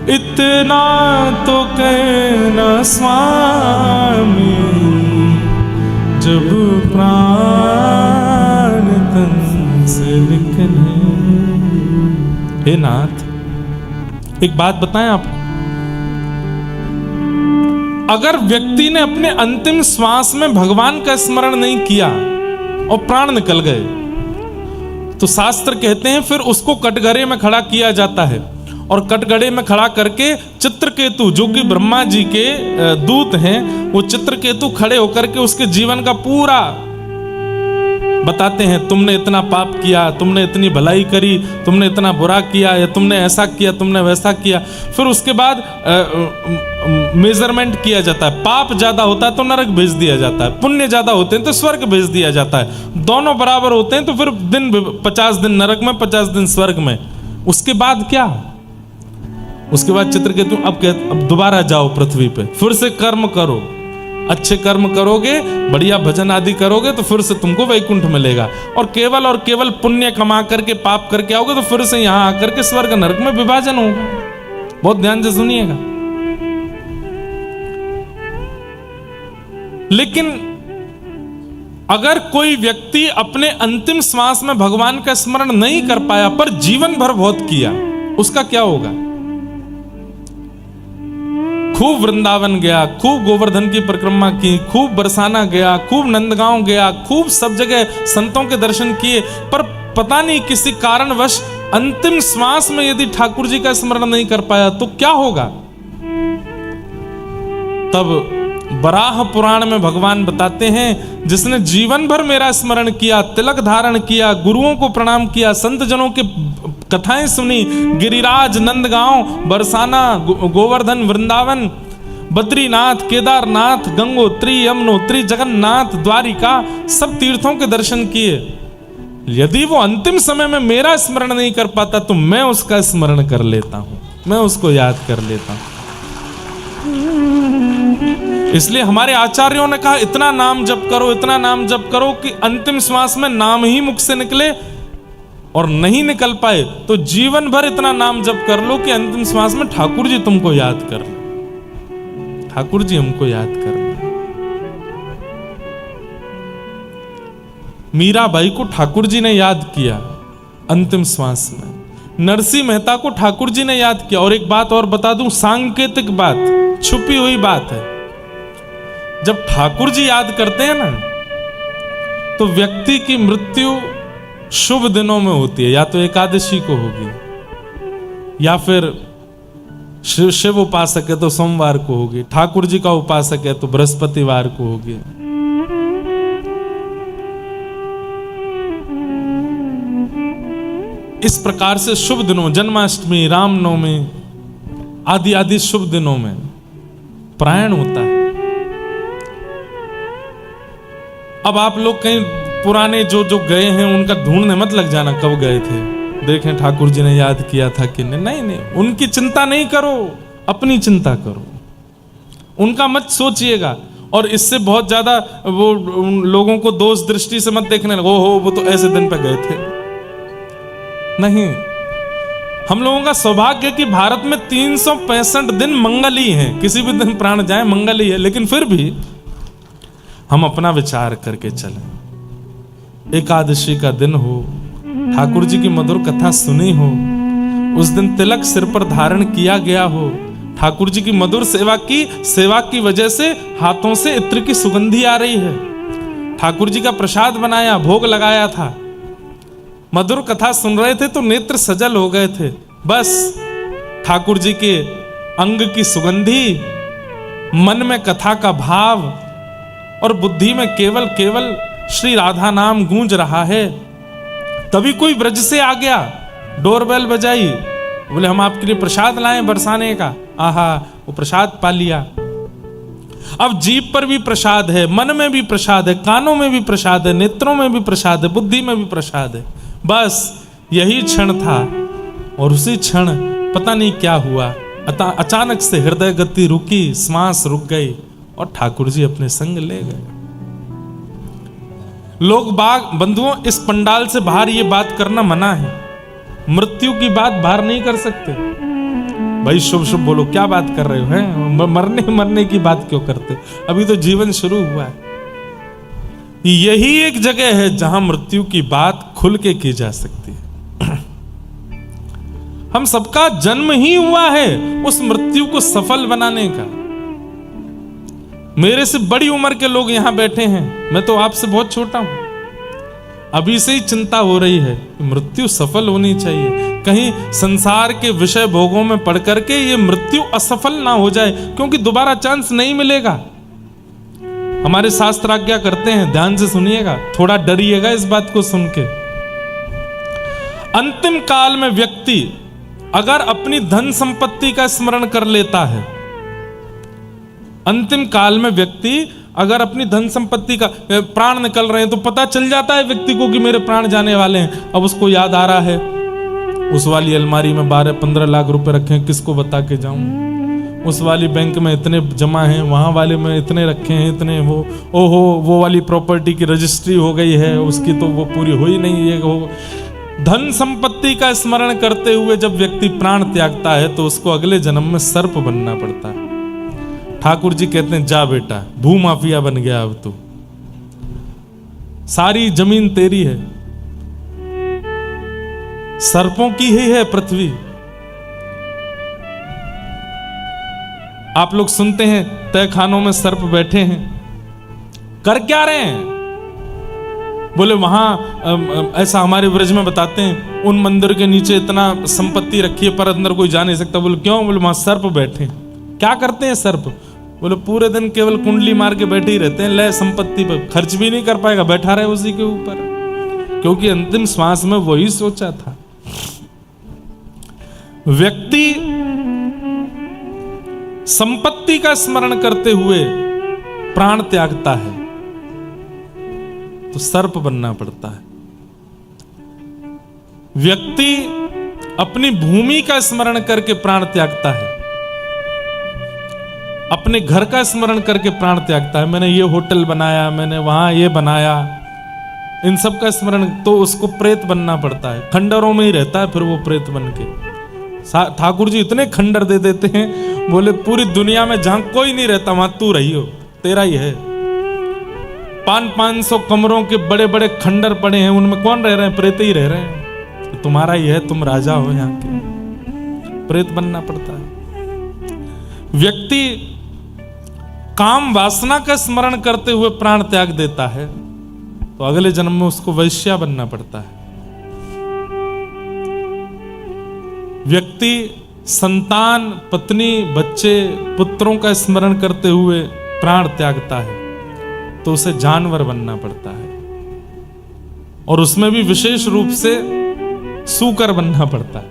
इतना तो कहना स्वामी, जब प्राण तन से निकले। हे नाथ, एक बात बताएं आपको, अगर व्यक्ति ने अपने अंतिम श्वास में भगवान का स्मरण नहीं किया और प्राण निकल गए, तो शास्त्र कहते हैं फिर उसको कटघरे में खड़ा किया जाता है, और कटघरे में खड़ा करके चित्रकेतु, जो कि ब्रह्मा जी के दूत हैं, वो चित्रकेतु खड़े होकर के उसके जीवन का पूरा बताते हैं। तुमने इतना पाप किया, तुमने इतनी भलाई करी, तुमने इतना बुरा किया, या तुमने ऐसा किया, तुमने वैसा किया। फिर उसके बाद मेजरमेंट किया जाता है। पाप ज्यादा होता है तो नरक भेज दिया जाता है, पुण्य ज्यादा होते हैं तो स्वर्ग भेज दिया जाता है। दोनों बराबर होते हैं तो फिर 50 दिन नरक में, 50 दिन स्वर्ग में। उसके बाद क्या? उसके बाद चित्रकेतु अब दोबारा जाओ पृथ्वी पे, फिर से कर्म करो, अच्छे कर्म करोगे, बढ़िया भजन आदि करोगे तो फिर से तुमको वैकुंठ मिलेगा। और केवल पुण्य कमा करके पाप करके आओगे तो फिर से यहां आकर के स्वर्ग नरक में विभाजन होगा। बहुत ध्यान से सुनिएगा। लेकिन अगर कोई व्यक्ति अपने अंतिम श्वास में भगवान का स्मरण नहीं कर पाया पर जीवन भर बहुत किया, उसका क्या होगा? खूब वृंदावन गया, खूब गोवर्धन की परिक्रमा की, खूब बरसाना गया, खूब नंदगांव गया, खूब सब जगह संतों के दर्शन किए, पर पता नहीं किसी कारणवश अंतिम श्वास में यदि ठाकुर जी का स्मरण नहीं कर पाया तो क्या होगा? तब बराह पुराण में भगवान बताते हैं, जिसने जीवन भर मेरा स्मरण किया, तिलक धारण किया, गुरुओं को प्रणाम किया, संत जनों के कथाएं सुनी, गिरिराज, नंदगांव, बरसाना, गोवर्धन, वृंदावन, बद्रीनाथ, केदारनाथ, गंगोत्री, यमुनोत्री, जगन्नाथ, द्वारिका, सब तीर्थों के दर्शन किए, यदि वो अंतिम समय में मेरा स्मरण नहीं कर पाता तो मैं उसका स्मरण कर लेता हूं, मैं उसको याद कर लेता हूं। इसलिए हमारे आचार्यों ने कहा इतना नाम जप करो, इतना नाम जप करो कि अंतिम श्वास में नाम ही मुख से निकले, और नहीं निकल पाए तो जीवन भर इतना नाम जप कर लो कि अंतिम श्वास में ठाकुर जी तुमको याद कर ले, ठाकुर जी हमको याद कर ले। मीराबाई को ठाकुर जी ने याद किया अंतिम श्वास में, नरसिंह मेहता को ठाकुर जी ने याद किया। और एक बात और बता दूं, सांकेतिक बात, छुपी हुई बात है, जब ठाकुर जी याद करते हैं ना तो व्यक्ति की मृत्यु शुभ दिनों में होती है, या तो एकादशी को होगी, या फिर शिव उपासक है तो सोमवार को होगी, ठाकुर जी का उपासक है तो बृहस्पतिवार को होगी। इस प्रकार से शुभ दिनों, जन्माष्टमी, रामनवमी आदि आदि शुभ दिनों में प्रायण होता है। अब आप लोग कहीं पुराने जो गए हैं उनका ढूंढने मत लग जाना कब गए थे, देखें ठाकुर जी ने याद किया था कि नहीं, उनकी चिंता नहीं करो, अपनी चिंता करो, उनका मत सोचिएगा। और इससे बहुत ज्यादा वो लोगों को दोष दृष्टि से मत देखने लगो, हो वो तो ऐसे दिन पे गए थे। नहीं, हम लोगों का सौभाग्य है कि भारत में 365 दिन मंगल ही हैं, किसी भी दिन प्राण जाए मंगल ही है, लेकिन फिर भी हम अपना विचार करके चलें। एकादशी का दिन हो, ठाकुर जी की मधुर कथा सुनी हो, उस दिन तिलक सिर पर धारण किया गया हो, ठाकुर जी की मधुर सेवा की वजह से हाथों से इत्र की सुगंधी आ रही है, ठाकुर जी का प्रसाद बनाया, भोग लगाया था, मधुर कथा सुन रहे थे तो नेत्र सजल हो गए थे। बस ठाकुर जी के अंग की सुगंधी, मन में कथा का भाव और बुद्धि में केवल श्री राधा नाम गूंज रहा है। तभी कोई ब्रज से आ गया, डोरबेल बजाई, बोले हम आपके लिए प्रसाद लाएं बरसाने का। आहा, वो प्रसाद पा लिया। अब जीभ पर भी प्रसाद है, मन में भी प्रसाद है, कानों में भी प्रसाद है, नेत्रों में भी प्रसाद है, बुद्धि में भी प्रसाद है। बस यही क्षण था, और उसी क्षण पता नहीं क्या हुआ, अचानक से हृदय गति रुकी, श्वास रुक गई और ठाकुर जी अपने संग ले गए। लोग बाग बंधुओं, इस पंडाल से बाहर ये बात करना मना है, मृत्यु की बात बाहर नहीं कर सकते। भाई शुभ शुभ बोलो, क्या बात कर रहे हो, हैं मरने मरने की बात क्यों करते हो, अभी तो जीवन शुरू हुआ है। यही एक जगह है जहां मृत्यु की बात खुल के की जा सकती है। हम सबका जन्म ही हुआ है उस मृत्यु को सफल बनाने का। मेरे से बड़ी उम्र के लोग यहां बैठे हैं, मैं तो आपसे बहुत छोटा हूं। अभी से ही चिंता हो रही है कि मृत्यु सफल होनी चाहिए, कहीं संसार के विषय भोगों में पड़ करके ये मृत्यु असफल ना हो जाए, क्योंकि दोबारा चांस नहीं मिलेगा। हमारे शास्त्र आज्ञा करते हैं, ध्यान से सुनिएगा, थोड़ा डरिएगा इस बात को सुन के। अंतिम काल में व्यक्ति अगर अपनी धन संपत्ति का स्मरण कर लेता है, अंतिम काल में व्यक्ति अगर अपनी धन संपत्ति का, प्राण निकल रहे हैं तो पता चल जाता है व्यक्ति को कि मेरे प्राण जाने वाले हैं। अब उसको याद आ रहा है, उस वाली अलमारी में 12-15 लाख रुपए रखे हैं, किसको बता के जाऊं, उस वाली बैंक में इतने जमा हैं, वहां वाले में इतने रखे हैं, इतने वो वाली प्रॉपर्टी की रजिस्ट्री हो गई है, उसकी तो वो पूरी हुई नहीं है। धन संपत्ति का स्मरण करते हुए जब व्यक्ति प्राण त्यागता है तो उसको अगले जन्म में सर्प बनना पड़ता है। ठाकुर जी कहते हैं, जा बेटा, भूमाफिया बन गया, अब तो सारी जमीन तेरी है, सर्पों की ही है पृथ्वी। आप लोग सुनते हैं तहखानों में सर्प बैठे हैं, कर क्या रहे हैं? बोले वहां ऐसा हमारे ब्रज में बताते हैं, उन मंदिर के नीचे इतना संपत्ति रखी है पर अंदर कोई जा नहीं सकता। बोले क्यों? बोले वहां सर्प बैठे। क्या करते हैं सर्प? बोले पूरे दिन केवल कुंडली मार के बैठे ही रहते हैं, ले संपत्ति पर खर्च भी नहीं कर पाएगा, बैठा रहे उसी के ऊपर, क्योंकि अंतिम श्वास में वही सोचा था। व्यक्ति संपत्ति का स्मरण करते हुए प्राण त्यागता है तो सर्प बनना पड़ता है। व्यक्ति अपनी भूमि का स्मरण करके प्राण त्यागता है, अपने घर का स्मरण करके प्राण त्यागता है। मैंने ये होटल बनाया, मैंने वहां ये बनाया, इन सब का स्मरण, तो उसको प्रेत बनना पड़ता है। खंडरों में ही रहता है फिर वो प्रेत बन के। ठाकुर जी इतने खंडर दे देते हैं, बोले पूरी दुनिया में जहां कोई नहीं रहता वहां तू रही हो, तेरा ही है। 500 कमरों के बड़े बड़े खंडर पड़े हैं, उनमें कौन रह रहे हैं? प्रेत ही रह रहे हैं। तो तुम्हारा ही है, तुम राजा हो यहाँ के, प्रेत बनना पड़ता है। व्यक्ति काम वासना का स्मरण करते हुए प्राण त्याग देता है तो अगले जन्म में उसको वैश्या बनना पड़ता है। व्यक्ति संतान, पत्नी, बच्चे, पुत्रों का स्मरण करते हुए प्राण त्यागता है तो उसे जानवर बनना पड़ता है, और उसमें भी विशेष रूप से सूकर बनना पड़ता है,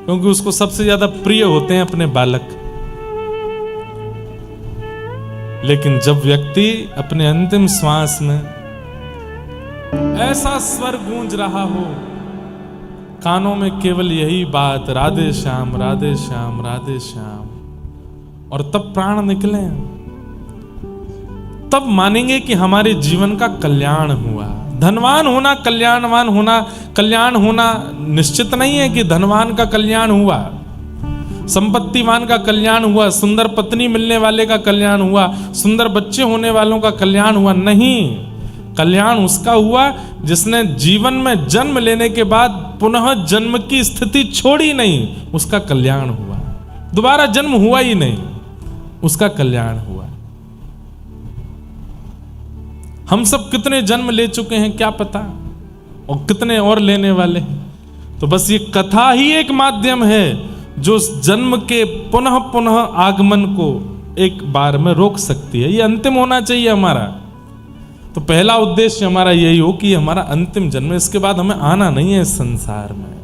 क्योंकि उसको सबसे ज्यादा प्रिय होते हैं अपने बालक। लेकिन जब व्यक्ति अपने अंतिम श्वास में ऐसा स्वर गूंज रहा हो, कानों में केवल यही बात, राधे श्याम राधे श्याम राधे श्याम, और तब प्राण निकले, तब मानेंगे कि हमारे जीवन का कल्याण हुआ। धनवान होना, कल्याणवान होना, कल्याण होना निश्चित नहीं है कि धनवान का कल्याण हुआ, संपत्तिवान का कल्याण हुआ, सुंदर पत्नी मिलने वाले का कल्याण हुआ, सुंदर बच्चे होने वालों का कल्याण हुआ। नहीं, कल्याण उसका हुआ जिसने जीवन में जन्म लेने के बाद पुनः जन्म की स्थिति छोड़ी नहीं, उसका कल्याण हुआ। दोबारा जन्म हुआ ही नहीं, उसका कल्याण हुआ। हम सब कितने जन्म ले चुके हैं क्या पता, और कितने और लेने वाले हैं। तो बस ये कथा ही एक माध्यम है जो जन्म के पुनः पुनः आगमन को एक बार में रोक सकती है। ये अंतिम होना चाहिए हमारा। तो पहला उद्देश्य हमारा यही हो कि हमारा अंतिम जन्म, इसके बाद हमें आना नहीं है इस संसार में।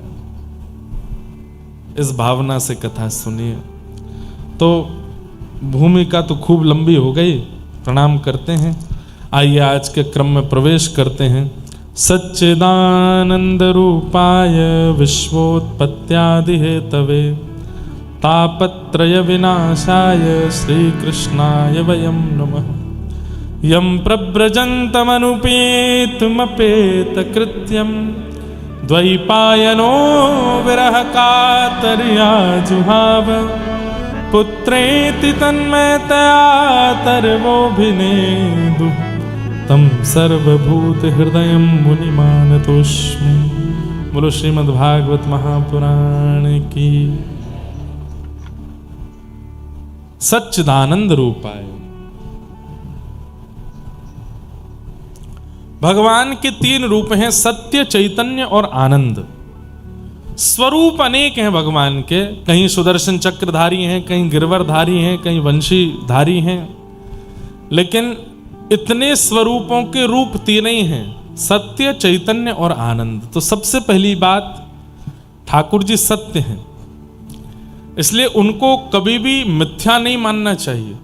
इस भावना से कथा सुनिए। तो भूमिका तो खूब लंबी हो गई, प्रणाम करते हैं। आइए आज के क्रम में प्रवेश करते हैं। सच्चिदानंद रूपाय विश्वोत्पत्त्यादि हेतवे तापत्रय विनाशाय श्री कृष्णाय वयं नमः। यं प्रव्रजन्तमनुपेतमपेतकृत्यं द्वैपायनो विरह कातर्या जुहाव पुत्रेति तन्मयतया तर्वोऽभिनेदु तम सर्वभूत हृदय मुनिमानतोऽस्मि। बोलो श्रीमद् भागवत महापुराण की। सच्चिदानंद रूपाय भगवान के 3 रूप हैं, सत्य, चैतन्य और आनंद। स्वरूप अनेक हैं भगवान के, कहीं सुदर्शन चक्रधारी हैं, कहीं गिरवरधारी हैं, कहीं वंशीधारी हैं, लेकिन इतने स्वरूपों के रूप 3 ही हैं, सत्य, चैतन्य और आनंद। तो सबसे पहली बात, ठाकुर जी सत्य हैं, इसलिए उनको कभी भी मिथ्या नहीं मानना चाहिए।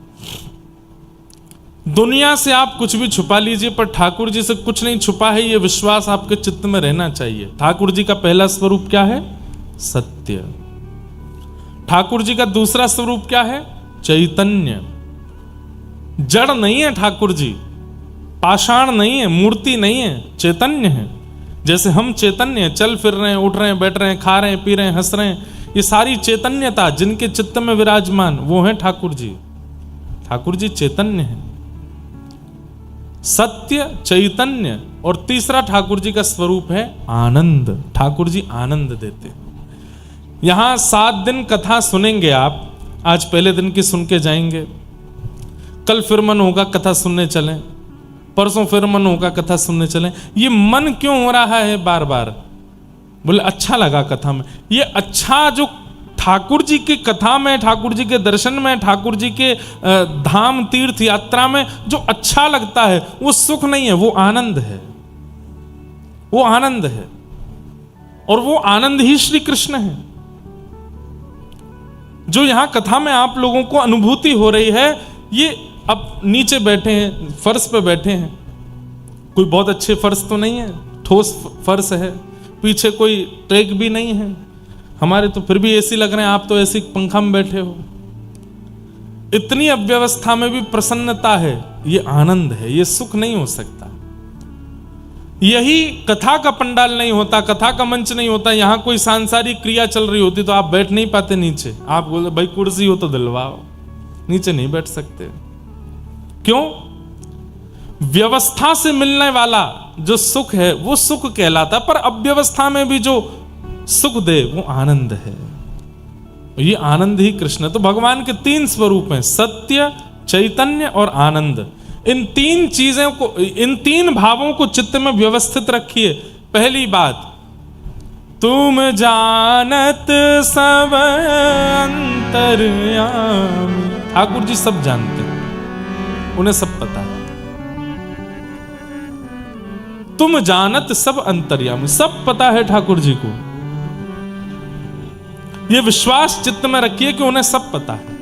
दुनिया से आप कुछ भी छुपा लीजिए, पर ठाकुर जी से कुछ नहीं छुपा है, यह विश्वास आपके चित्त में रहना चाहिए। ठाकुर जी का पहला स्वरूप क्या है? सत्य। ठाकुर जी का दूसरा स्वरूप क्या है? चैतन्य। जड़ नहीं है ठाकुर जी, पाषाण नहीं है, मूर्ति नहीं है, चैतन्य है। जैसे हम चैतन्य हैं, चल फिर रहे हैं, उठ रहे हैं, बैठ रहे हैं, खा रहे हैं, पी रहे हैं, हंस रहे हैं, ये सारी चैतन्यता जिनके चित्त में विराजमान, वो है ठाकुर जी। ठाकुर जी चैतन्य है, सत्य, चैतन्य। और तीसरा ठाकुर जी का स्वरूप है आनंद। ठाकुर जी आनंद देते। यहां 7 दिन कथा सुनेंगे आप। आज पहले दिन की सुन के जाएंगे, कल फिर मन होगा कथा सुनने चलें, परसों फिर मन होगा कथा सुनने चलें। ये मन क्यों हो रहा है बार बार? बोले अच्छा लगा कथा में। ये अच्छा जो ठाकुर जी की कथा में, ठाकुर जी के दर्शन में, ठाकुर जी के धाम तीर्थ यात्रा में जो अच्छा लगता है, वो सुख नहीं है, वो आनंद है। वो आनंद है, और वो आनंद ही श्री कृष्ण है। जो यहां कथा में आप लोगों को अनुभूति हो रही है, ये अब नीचे बैठे हैं, फर्श पे बैठे हैं, कोई बहुत अच्छे फर्श तो नहीं है, ठोस फर्श है, पीछे कोई ट्रैक भी नहीं है, हमारे तो फिर भी एसी लग रहे हैं, आप तो ऐसी पंखा में बैठे हो। इतनी अव्यवस्था में भी प्रसन्नता है, ये आनंद है, ये सुख नहीं हो सकता। यही कथा का पंडाल नहीं होता, कथा का मंच नहीं होता, यहां कोई सांसारिक क्रिया चल रही होती तो आप बैठ नहीं पाते नीचे। आप बोले भाई कुर्सी हो तो दिलवाओ, नीचे नहीं बैठ सकते। क्यों? व्यवस्था से मिलने वाला जो सुख है वो सुख कहलाता, पर अव्यवस्था में भी जो सुख दे वो आनंद है। ये आनंद ही कृष्ण है। तो भगवान के 3 स्वरूप हैं, सत्य, चैतन्य और आनंद। इन 3 चीजों को, इन 3 भावों को चित्त में व्यवस्थित रखिए। पहली बात, तुम जानत सब अंतर्यामी। ठाकुर जी सब जानते हैं, उन्हें सब पता है। तुम जानत सब अंतर्यामी, सब पता है ठाकुर जी को। यह विश्वास चित्त में रखिए कि उन्हें सब पता है।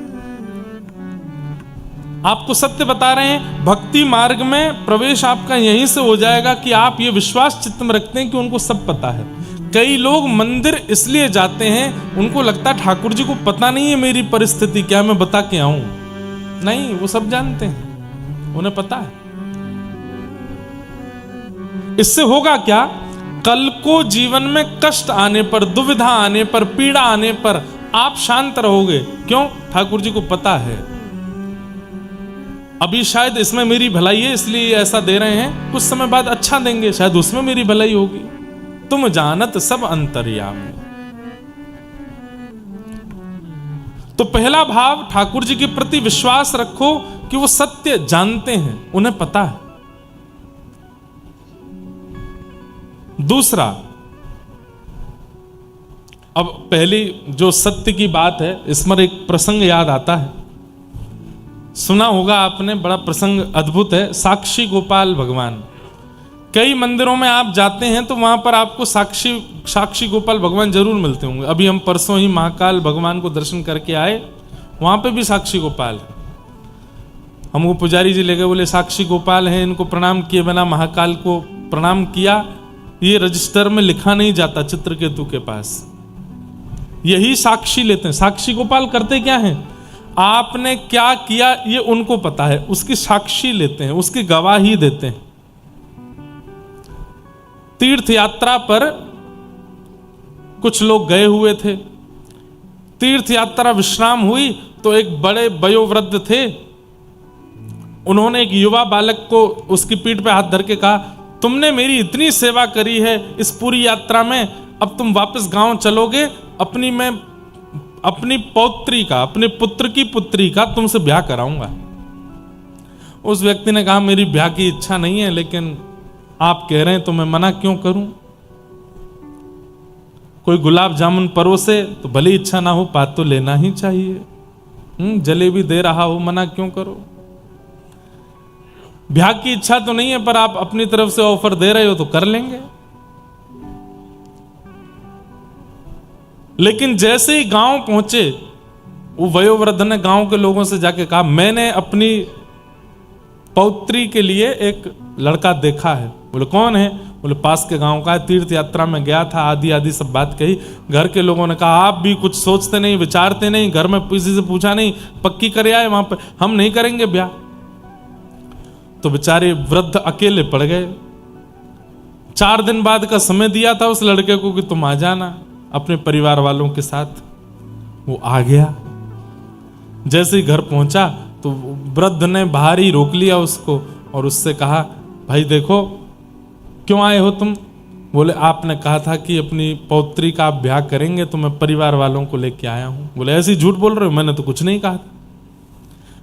आपको सत्य बता रहे हैं, भक्ति मार्ग में प्रवेश आपका यहीं से हो जाएगा कि आप ये विश्वास चित्त में रखते हैं कि उनको सब पता है। कई लोग मंदिर इसलिए जाते हैं, उनको लगता है ठाकुर जी को पता नहीं है मेरी परिस्थिति, क्या मैं बता के आऊं? नहीं, वो सब जानते हैं, उन्हें पता है। इससे होगा क्या? कल को जीवन में कष्ट आने पर, दुविधा आने पर, पीड़ा आने पर आप शांत रहोगे। क्यों? ठाकुर जी को पता है अभी शायद इसमें मेरी भलाई है इसलिए ऐसा दे रहे हैं, कुछ समय बाद अच्छा देंगे, शायद उसमें मेरी भलाई होगी। तुम जानत सब अंतर्यामी। तो पहला भाव, ठाकुर जी के प्रति विश्वास रखो कि वो सत्य जानते हैं, उन्हें पता है। दूसरा, अब पहली जो सत्य की बात है, इसमें एक प्रसंग याद आता है, सुना होगा आपने, बड़ा प्रसंग अद्भुत है। साक्षी गोपाल भगवान, कई मंदिरों में आप जाते हैं तो वहां पर आपको साक्षी गोपाल भगवान जरूर मिलते होंगे। अभी हम परसों ही महाकाल भगवान को दर्शन करके आए, वहां पे भी साक्षी गोपाल है। हमको पुजारी जी ले गए, बोले साक्षी गोपाल हैं, इनको प्रणाम किए बिना महाकाल को प्रणाम किया, ये रजिस्टर में लिखा नहीं जाता चित्रकेतु के पास, यही साक्षी लेते हैं। साक्षी गोपाल करते क्या हैं? आपने क्या किया ये उनको पता है, उसकी साक्षी लेते हैं, उसकी गवाही देते हैं। तीर्थ यात्रा पर कुछ लोग गए हुए थे, तीर्थ यात्रा विश्राम हुई तो एक बड़े वयोवृद्ध थे, उन्होंने एक युवा बालक को उसकी पीठ पे हाथ धर के कहा, तुमने मेरी इतनी सेवा करी है इस पूरी यात्रा में, अब तुम वापस गांव चलोगे, अपनी पौत्री का, अपने पुत्र की पुत्री का तुमसे ब्याह कराऊंगा। उस व्यक्ति ने कहा, मेरी ब्याह की इच्छा नहीं है, लेकिन आप कह रहे हैं तो मैं मना क्यों करूं। कोई गुलाब जामुन परोसे तो भले इच्छा ना हो, पात तो लेना ही चाहिए। जलेबी दे रहा हो, मना क्यों करो। ब्याह की इच्छा तो नहीं है, पर आप अपनी तरफ से ऑफर दे रहे हो तो कर लेंगे। लेकिन जैसे ही गांव पहुंचे, वो वयोवृद्ध ने गांव के लोगों से जाके कहा, मैंने अपनी पौत्री के लिए एक लड़का देखा है। बोले कौन है? बोले पास के गांव का है, तीर्थ यात्रा में गया था, आदि आदि सब बात कही। घर के लोगों ने कहा, आप भी कुछ सोचते नहीं, विचारते नहीं, घर में किसी से पूछा नहीं, पक्की करे आए वहां पे, हम नहीं करेंगे ब्याह। तो बेचारे वृद्ध अकेले पड़ गए। 4 दिन बाद का समय दिया था उस लड़के को कि तुम आ जाना अपने परिवार वालों के साथ। वो आ गया। जैसे ही घर पहुंचा तो वृद्ध ने बाहर ही रोक लिया उसको और उससे कहा, भाई देखो, क्यों आए हो तुम? बोले आपने कहा था कि अपनी पौत्री का आप ब्याह करेंगे, तो मैं परिवार वालों को लेके आया हूं। बोले ऐसे ही झूठ बोल रहे हो, मैंने तो कुछ नहीं कहा था,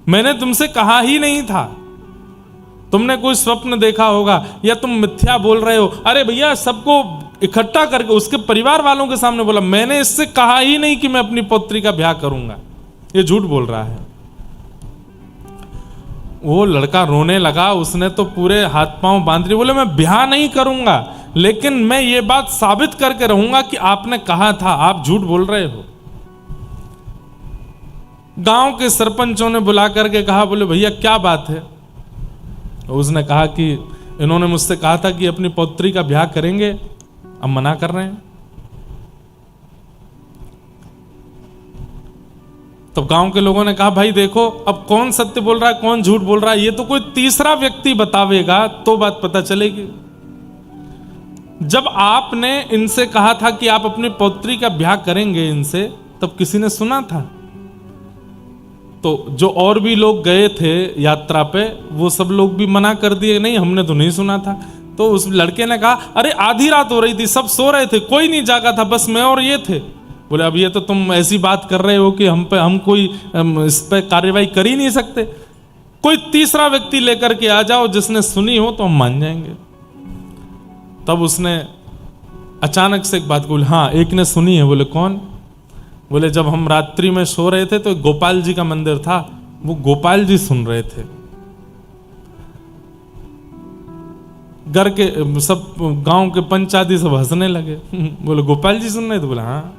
मैंने तुमसे कहा ही नहीं था, तुमने कोई स्वप्न देखा होगा या तुम मिथ्या बोल रहे हो। अरे भैया, सबको इकट्ठा करके उसके परिवार वालों के सामने बोला, मैंने इससे कहा ही नहीं कि मैं अपनी पौत्री का ब्याह करूंगा, ये झूठ बोल रहा है। वो लड़का रोने लगा, उसने तो पूरे हाथ पांव बांध लिए, बोले मैं ब्याह नहीं करूंगा, लेकिन मैं ये बात साबित करके रहूंगा कि आपने कहा था, आप झूठ बोल रहे हो। गांव के सरपंचों ने बुला करके कहा, बोले भैया क्या बात है? उसने कहा कि इन्होंने मुझसे कहा था कि अपनी पौत्री का ब्याह करेंगे, अब मना कर रहे हैं। तो गांव के लोगों ने कहा, भाई देखो, अब कौन सत्य बोल रहा है, कौन झूठ बोल रहा है, ये तो कोई तीसरा व्यक्ति बतावेगा तो बात पता चलेगी। जब आपने इनसे कहा था कि आप अपनी पौत्री का ब्याह करेंगे इनसे, तब किसी ने सुना था? तो जो और भी लोग गए थे यात्रा पे, वो सब लोग भी मना कर दिए, नहीं हमने तो नहीं सुना था। तो उस लड़के ने कहा, अरे आधी रात हो रही थी, सब सो रहे थे, कोई नहीं जागा था, बस मैं और ये थे। बोले अब ये तो तुम ऐसी बात कर रहे हो कि हम कोई इस पे कार्रवाई कर ही नहीं सकते, कोई तीसरा व्यक्ति लेकर के आ जाओ जिसने सुनी हो तो हम मान जाएंगे। तब उसने अचानक से एक बात बोली, हाँ एक ने सुनी है। बोले कौन? बोले जब हम रात्रि में सो रहे थे तो गोपाल जी का मंदिर था, वो गोपाल जी सुन रहे थे। घर के सब गांव के पंचायती सब हंसने लगे। बोले गोपाल जी सुन रहे थे? बोले हाँ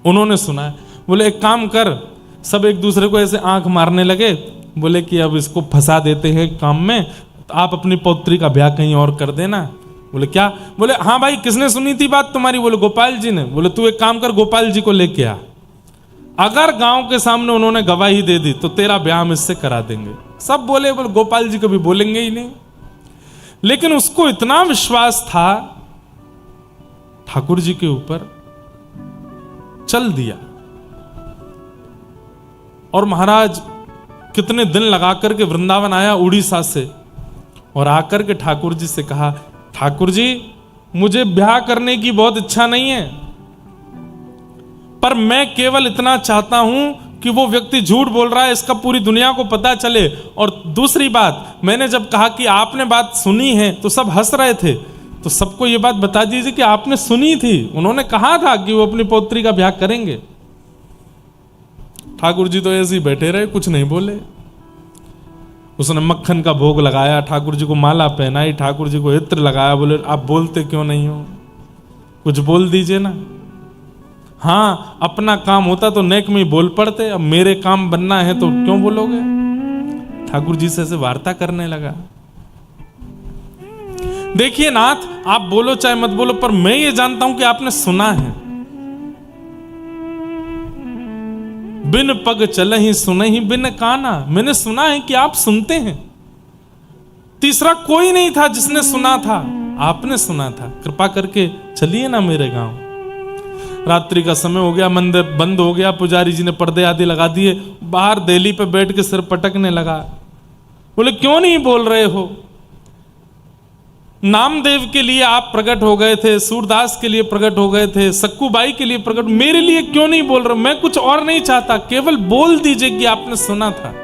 उन्होंने सुना है। बोले एक काम कर, सब एक दूसरे को ऐसे आंख मारने लगे, बोले कि अब इसको फंसा देते हैं काम में, तो आप अपनी पौत्री का ब्याह कहीं और कर देना। बोले क्या? बोले हाँ भाई, किसने सुनी थी बात तुम्हारी? बोले गोपाल जी ने। बोले तू एक काम कर, गोपाल जी को लेके आ, अगर गांव के सामने उन्होंने गवाही दे दी तो तेरा ब्याह हम इससे करा देंगे। सब बोले गोपाल जी कभी बोलेंगे ही नहीं। लेकिन उसको इतना विश्वास था ठाकुर जी के ऊपर, चल दिया। और महाराज कितने दिन लगा करके वृंदावन आया उड़ीसा से, और आकर के ठाकुर जी से कहा, ठाकुर जी मुझे ब्याह करने की बहुत इच्छा नहीं है, पर मैं केवल इतना चाहता हूं कि वो व्यक्ति झूठ बोल रहा है इसका पूरी दुनिया को पता चले। और दूसरी बात, मैंने जब कहा कि आपने बात सुनी है तो सब हंस रहे थे, तो सबको ये बात बता दीजिए कि आपने सुनी थी, उन्होंने कहा था कि वो अपनी पौत्री का ब्याह करेंगे। ठाकुर जी तो ऐसे ही बैठे रहे, कुछ नहीं बोले। उसने मक्खन का भोग लगाया, ठाकुर जी को माला पहनाई, ठाकुर जी को इत्र लगाया। बोले आप बोलते क्यों नहीं हो, कुछ बोल दीजिए ना। हाँ अपना काम होता तो नेक में ही बोल पड़ते, अब मेरे काम बनना है तो क्यों बोलोगे। ठाकुर जी से वार्ता करने लगा। देखिए नाथ, आप बोलो चाहे मत बोलो, पर मैं ये जानता हूं कि आपने सुना है। बिन पग चलहि सुनहि बिन काना, मैंने सुना है कि आप सुनते हैं। तीसरा कोई नहीं था जिसने सुना था, आपने सुना था। कृपा करके चलिए ना मेरे गांव। रात्रि का समय हो गया, मंदिर बंद हो गया, पुजारी जी ने पर्दे आदि लगा दिए, बाहर देली पे बैठ के सिर पटकने लगा। बोले क्यों नहीं बोल रहे हो? नामदेव के लिए आप प्रकट हो गए थे, सूरदास के लिए प्रकट हो गए थे, सक्कूबाई के लिए प्रकट, मेरे लिए क्यों नहीं बोल रहे? मैं कुछ और नहीं चाहता, केवल बोल दीजिए कि आपने सुना था।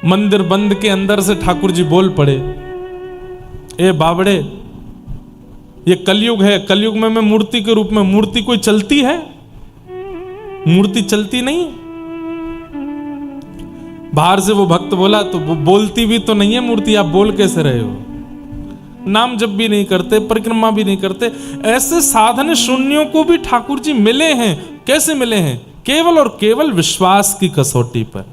मंदिर बंद के अंदर से ठाकुर जी बोल पड़े, ए बावड़े, ये कलयुग है, कलयुग में मैं मूर्ति के रूप में, मूर्ति कोई चलती है? मूर्ति चलती नहीं। बाहर से वो भक्त बोला, तो वो बोलती भी तो नहीं है मूर्ति, आप बोल कैसे रहे हो? नाम जप भी नहीं करते, परिक्रमा भी नहीं करते। ऐसे साधन शून्यों को भी ठाकुर जी मिले हैं। कैसे मिले हैं? केवल और केवल विश्वास की कसौटी पर।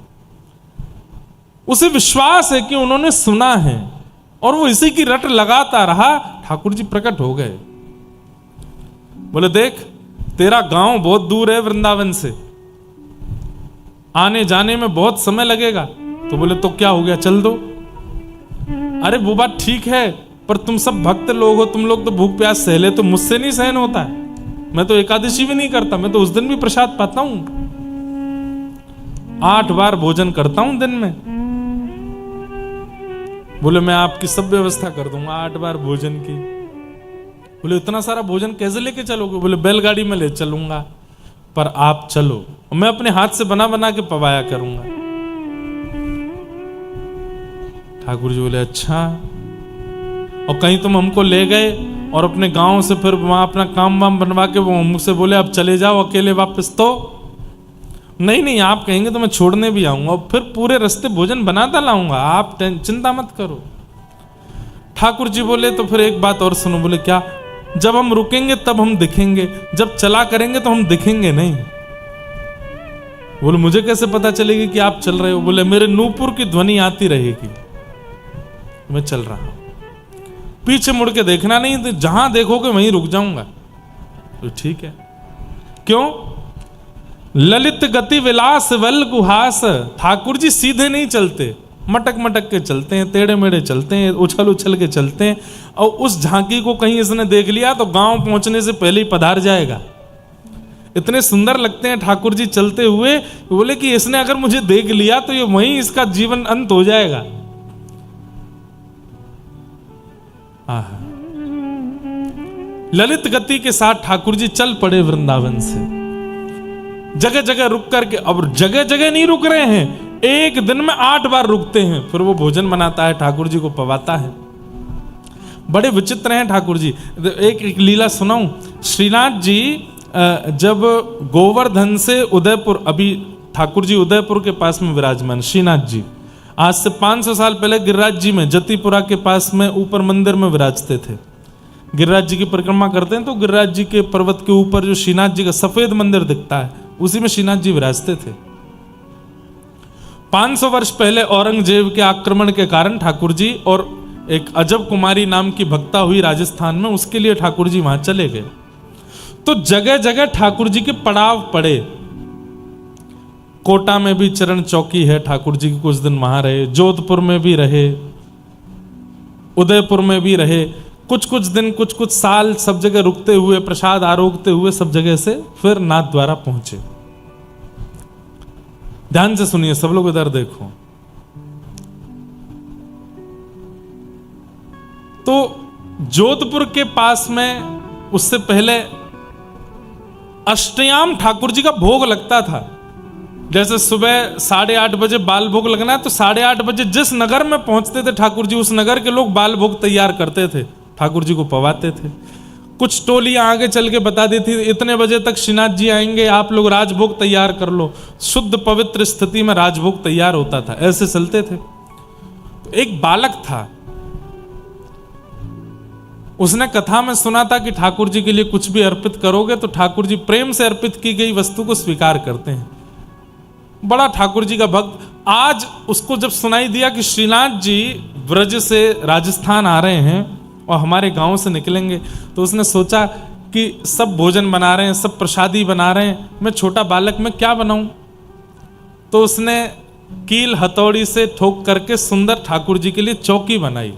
उसे विश्वास है कि उन्होंने सुना है और वो इसी की रट लगाता रहा, ठाकुर जी प्रकट हो गए। बोले देख, तेरा गांव बहुत दूर है वृंदावन से, आने जाने में बहुत समय लगेगा। तो बोले तो क्या हो गया, चल दो। अरे वो बात ठीक है, पर तुम सब भक्त लोग हो, तुम लोग तो भूख प्यास सह ले, तो मुझसे नहीं सहन होता है। मैं तो एकादशी भी नहीं करता, मैं तो उस दिन भी प्रसाद पाता हूं, 8 बार भोजन करता हूं दिन में। बोले मैं आपकी सब व्यवस्था कर दूंगा 8 बार भोजन की। बोले इतना सारा भोजन कैसे लेके चलोगे? बोले बैलगाड़ी में ले चलूंगा, पर आप चलो, मैं अपने हाथ से बना बना के पवाया करूंगा। ठाकुर जी बोले अच्छा, और कहीं तुम हमको ले गए और अपने गांव से फिर वहां अपना काम वाम बनवा के वो मुझसे बोले अब चले जाओ अकेले वापस, तो नहीं नहीं, आप कहेंगे तो मैं छोड़ने भी आऊंगा और फिर पूरे रास्ते भोजन बनाता लाऊंगा, आप चिंता मत करो। ठाकुर जी बोले तो फिर एक बात और सुनो। बोले क्या? जब हम रुकेंगे तब हम दिखेंगे, जब चला करेंगे तो हम दिखेंगे नहीं। बोले मुझे कैसे पता चलेगी कि आप चल रहे हो? बोले मेरे नूपुर की ध्वनि आती रहेगी, मैं चल रहा हूं, पीछे मुड़ के देखना नहीं, तो जहां देखोगे वहीं रुक जाऊंगा। तो ठीक है। क्यों? ललित गति विलास वल गुहास। ठाकुर जी सीधे नहीं चलते, मटक मटक के चलते हैं, टेढ़े मेढ़े चलते हैं, उछल उछल के चलते हैं। और उस झांकी को कहीं इसने देख लिया तो गांव पहुंचने से पहले ही पधार जाएगा। इतने सुंदर लगते हैं ठाकुर जी चलते हुए। बोले कि इसने अगर मुझे देख लिया तो ये वहीं इसका जीवन अंत हो जाएगा। ललित गति के साथ ठाकुर जी चल पड़े वृंदावन से, जगह जगह रुक करके। अब जगह जगह नहीं रुक रहे हैं, एक दिन में 8 बार रुकते हैं। फिर वो भोजन बनाता है, ठाकुर जी को पवाता है। बड़े विचित्र हैं ठाकुर जी। एक लीला सुनाऊं। श्रीनाथ जी जब गोवर्धन से उदयपुर, अभी ठाकुर जी उदयपुर के पास में विराजमान, श्रीनाथ जी आज से 500 साल पहले गिरिराज जी में जतिपुरा के पास में ऊपर मंदिर में विराजते थे। गिरिराज जी की परिक्रमा करते हैं तो गिरिराज जी के पर्वत के ऊपर जो श्रीनाथ जी का सफेद मंदिर दिखता है, उसी में श्रीनाथ जी विराजते थे। 500 वर्ष पहले औरंगजेब के आक्रमण के कारण ठाकुर जी और एक अजब कुमारी नाम की भक्ता हुई राजस्थान में, उसके लिए ठाकुर जी वहां चले गए। तो जगह जगह ठाकुर जी के पड़ाव पड़े। कोटा में भी चरण चौकी है, ठाकुर जी कुछ दिन वहां रहे। जोधपुर में भी रहे, उदयपुर में भी रहे। कुछ कुछ दिन, कुछ कुछ साल सब जगह रुकते हुए, प्रसाद आरोगते हुए सब जगह से फिर नाथ द्वारा पहुंचे। ध्यान से सुनिए सब लोग, इधर देखो। तो जोधपुर के पास में उससे पहले अष्टयाम ठाकुर जी का भोग लगता था। जैसे सुबह 8:30 बजे बाल भोग लगना है, तो 8:30 बजे जिस नगर में पहुंचते थे ठाकुर जी, उस नगर के लोग बाल भोग तैयार करते थे, ठाकुर जी को पवाते थे। कुछ टोलियां आगे चल के बता देती थी इतने बजे तक श्रीनाथ जी आएंगे, आप लोग राजभोग तैयार कर लो। शुद्ध पवित्र स्थिति में राजभोग तैयार होता था, ऐसे चलते थे। तो एक बालक था, उसने कथा में सुना था कि ठाकुर जी के लिए कुछ भी अर्पित करोगे तो ठाकुर जी प्रेम से अर्पित की गई वस्तु को स्वीकार करते हैं। बड़ा ठाकुर जी का भक्त। आज उसको जब सुनाई दिया कि श्रीनाथ जी ब्रज से राजस्थान आ रहे हैं और हमारे गांव से निकलेंगे, तो उसने सोचा कि सब भोजन बना रहे हैं, सब प्रसादी बना रहे हैं, मैं छोटा बालक मैं क्या बनाऊं। तो उसने कील हथौड़ी से ठोक करके सुंदर ठाकुर जी के लिए चौकी बनाई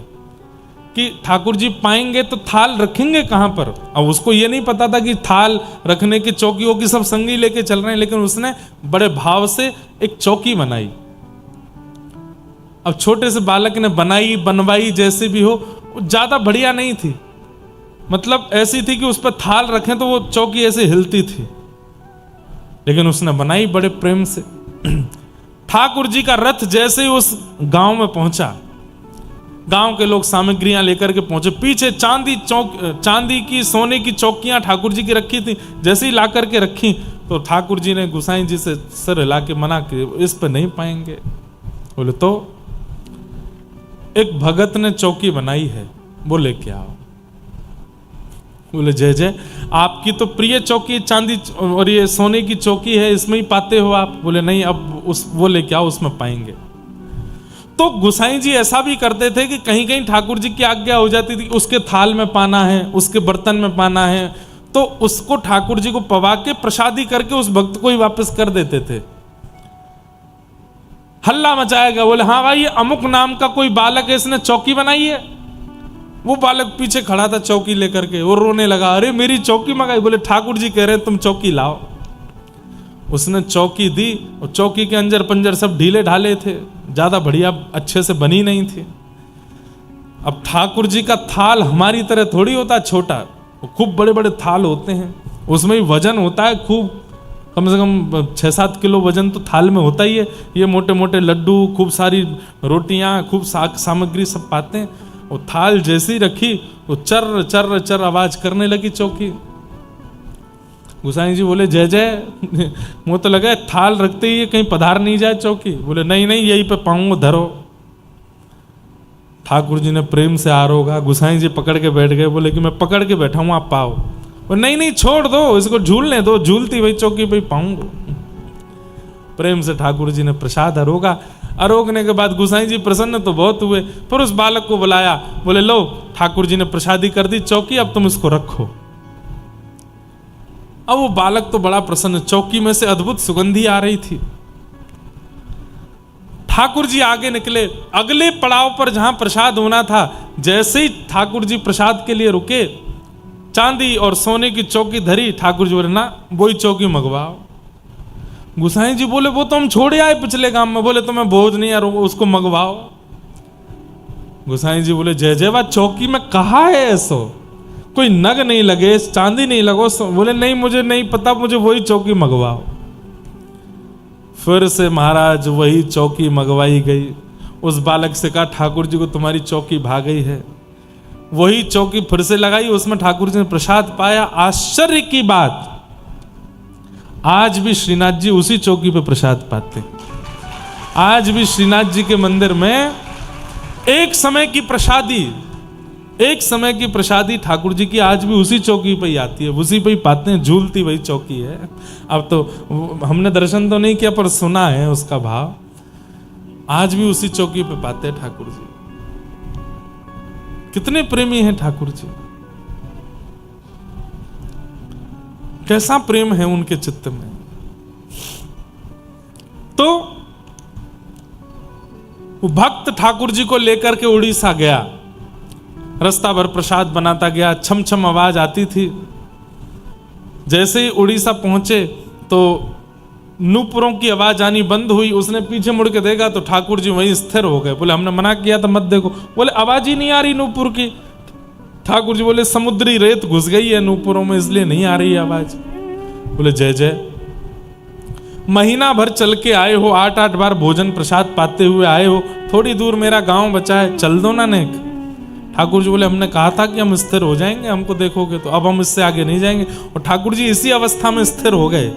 कि ठाकुर जी पाएंगे तो थाल रखेंगे कहाँ पर। अब उसको ये नहीं पता था कि थाल रखने की चौकियों की सब संगी लेके चल रहे हैं, लेकिन उसने बड़े भाव से एक चौकी बनाई। अब छोटे से बालक ने बनाई बनवाई जैसे भी हो, ज्यादा बढ़िया नहीं थी, मतलब ऐसी थी कि उस पर थाल रखें तो वो चौकी ऐसे हिलती थी, लेकिन उसने बनाई बड़े प्रेम से। ठाकुर जी का रथ जैसे ही उस गांव में पहुंचा, गांव के लोग सामग्रियां लेकर के पहुंचे। पीछे चांदी की सोने की चौकियां ठाकुर जी की रखी थी। जैसे ही ला करके रखी तो ठाकुर जी ने गुसाई जी से सर हिला के मना कि इस पे नहीं पाएंगे। बोले तो एक भगत ने चौकी बनाई है, वो लेके आओ। बोले जय जय, आपकी तो प्रिय चौकी चांदी और ये सोने की चौकी है, इसमें ही पाते हो आप? बोले नहीं, अब वो लेके आओ, उसमें पाएंगे। तो गुसाई जी ऐसा भी करते थे कि कहीं कहीं ठाकुर जी की आज्ञा हो जाती थी, उसके थाल में पाना है, उसके बर्तन में पाना है, तो उसको ठाकुर जी को पवा के प्रसादी करके उस भक्त को ही वापस कर देते थे। हल्ला मचाएगा, बोले हाँ भाई, ये अमुक नाम का कोई बालक है, इसने चौकी बनाई है। वो बालक पीछे खड़ा था चौकी लेकर के, वो रोने लगा, अरे मेरी चौकी मंगाई। बोले ठाकुर जी कह रहे हैं तुम चौकी लाओ। उसने चौकी दी, और चौकी के अंजर पंजर सब ढीले ढाले थे, ज्यादा बढ़िया अच्छे से बनी नहीं थी। अब ठाकुर जी का थाल हमारी तरह थोड़ी होता छोटा, खूब बड़े बड़े थाल होते हैं, उसमें भी वजन होता है खूब, कम से कम 6-7 किलो वजन तो थाल में होता ही है। ये मोटे मोटे लड्डू, खूब सारी रोटियां, खूब सामग्री सब पाते हैं। वो थाल जैसी रखी, वो चर चर चर आवाज करने लगी चौकी। गुसाई जी बोले जय जय, वो तो लगा थाल रखते ही कहीं पधार नहीं जाए चौकी। बोले नहीं नहीं, यहीं पे पाऊंगा, धरो। ठाकुर जी ने प्रेम से आरोगा, गुसाई जी पकड़ के बैठ गए। बोले कि मैं पकड़ के बैठा हूं, आप पाओ। बोले नहीं नहीं, छोड़ दो, इसको झूलने दो, झूलती वही चौकी पे पाऊंगा। प्रेम से ठाकुर जी ने प्रसाद अरोगा। अरोगने के बाद गुसाई जी प्रसन्न तो बहुत हुए, फिर उस बालक को बुलाया। बोले लो, ठाकुर जी ने प्रसादी कर दी चौकी, अब तुम इसको रखो। अब वो बालक तो बड़ा प्रसन्न, चौकी में से अद्भुत सुगंधी आ रही थी। ठाकुर जी आगे निकले, अगले पड़ाव पर जहां प्रसाद होना था, जैसे ही ठाकुर जी प्रसाद के लिए रुके, चांदी और सोने की चौकी धरी। ठाकुर जी बोले ना, वही चौकी मंगवाओ। गुसाई जी बोले वो तो हम छोड़े आए पिछले काम में। बोले तो मैं बोझ नहीं यार, उसको मंगवाओ। गुसाई जी बोले जय जय, वह चौकी में कहा है ऐसो, कोई नग नहीं लगे, चांदी नहीं लगो। बोले नहीं, मुझे नहीं पता, मुझे वही चौकी मंगवाओ। फिर से महाराज वही चौकी मंगवाई गई। उस बालक से कहा ठाकुर जी को तुम्हारी चौकी भाग गई है। वही चौकी फिर से लगाई, उसमें ठाकुर जी ने प्रसाद पाया। आश्चर्य की बात, आज भी श्रीनाथ जी उसी चौकी पे प्रसाद पाते। आज भी श्रीनाथ जी के मंदिर में एक समय की प्रसादी ठाकुर जी की आज भी उसी चौकी पे ही आती है, उसी पे ही पाते हैं, झूलती वही चौकी है। अब तो हमने दर्शन तो नहीं किया, पर सुना है उसका भाव। आज भी उसी चौकी पे पाते हैं ठाकुर जी। कितने प्रेमी हैं ठाकुर जी, कैसा प्रेम है उनके चित्त में। तो वो भक्त ठाकुर जी को लेकर के उड़ीसा गया, रास्ता भर प्रसाद बनाता गया, छम छम आवाज आती थी। जैसे ही उड़ीसा पहुंचे तो नूपुरों की आवाज आनी बंद हुई। उसने पीछे मुड़ के देखा तो ठाकुर जी वहीं स्थिर हो गए। बोले हमने मना किया था मत देखो। बोले आवाज ही नहीं आ रही नूपुर की। ठाकुर जी बोले समुद्री रेत घुस गई है नूपुरों में, इसलिए नहीं आ रही आवाज। बोले जय जय, महीना भर चल के आए हो, 8-8 बार भोजन प्रसाद पाते हुए आए हो, थोड़ी दूर मेरा गांव बचा है, चल दो ना नेक। ठाकुर जी बोले हमने कहा था कि हम स्थिर हो जाएंगे, हमको देखोगे तो, अब हम इससे आगे नहीं जाएंगे। और ठाकुर जी इसी अवस्था में स्थिर हो गए।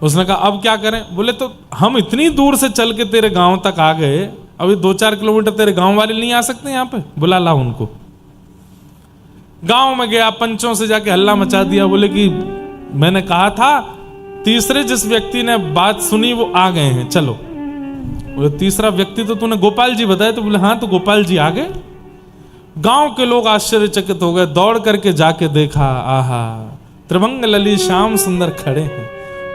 उसने कहा अब क्या करें। बोले तो हम इतनी दूर से चल के तेरे गांव तक आ गए, अभी 2-4 किलोमीटर तेरे गांव वाले नहीं आ सकते यहाँ पे, बुला ला उनको। गांव में गया, पंचों से जाके हल्ला मचा दिया। बोले कि मैंने कहा था, तीसरे जिस व्यक्ति ने बात सुनी वो आ गए हैं, चलो। बोले तीसरा व्यक्ति तो तूने गोपाल जी बताया। तो बोले हाँ, तो गोपाल जी आ गए। गांव के लोग आश्चर्यचकित हो गए, दौड़ करके जाके देखा, आहा त्रिभंग ललित श्याम सुंदर खड़े हैं।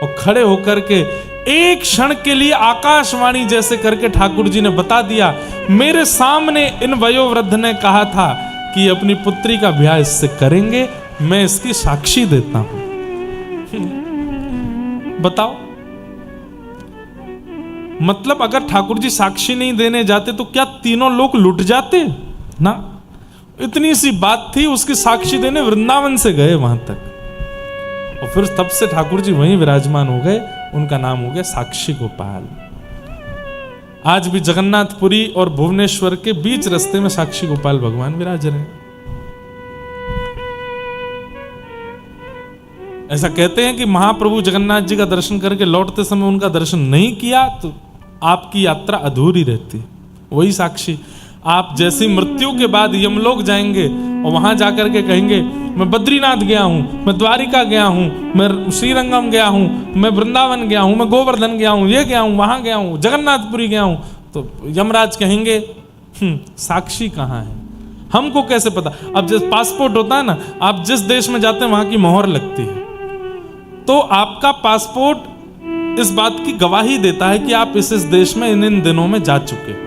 और खड़े होकर के एक क्षण के लिए आकाशवाणी जैसे करके ठाकुर जी ने बता दिया, मेरे सामने इन वयोवृद्ध ने कहा था कि अपनी पुत्री का ब्याह इससे करेंगे, मैं इसकी साक्षी देता हूं। बताओ, मतलब अगर ठाकुर जी साक्षी नहीं देने जाते तो क्या तीनों लोग लुट जाते ना? इतनी सी बात थी, उसकी साक्षी देने वृंदावन से गए वहां तक, और फिर तब से ठाकुर जी वहीं विराजमान हो गए। उनका नाम हो गया साक्षी गोपाल। आज भी जगन्नाथपुरी और भुवनेश्वर के बीच रास्ते में साक्षी गोपाल भगवान विराज रहे हैं। ऐसा कहते हैं कि महाप्रभु जगन्नाथ जी का दर्शन करके लौटते समय उनका दर्शन नहीं किया तो आपकी यात्रा अधूरी रहती। वही साक्षी, आप जैसी मृत्यु के बाद यमलोक जाएंगे और वहां जाकर के कहेंगे, मैं बद्रीनाथ गया हूं, मैं द्वारिका गया हूं, मैं श्रीरंगम गया हूं, मैं वृंदावन गया हूं, मैं गोवर्धन गया हूं, ये गया हूं, वहां गया हूं, जगन्नाथपुरी गया हूं, तो यमराज कहेंगे साक्षी कहां है? हमको कैसे पता? अब जैसे पासपोर्ट होता है ना, आप जिस देश में जाते हैं वहां की मोहर लगती है, तो आपका पासपोर्ट इस बात की गवाही देता है कि आप इस देश में इन दिनों में जा चुके हो।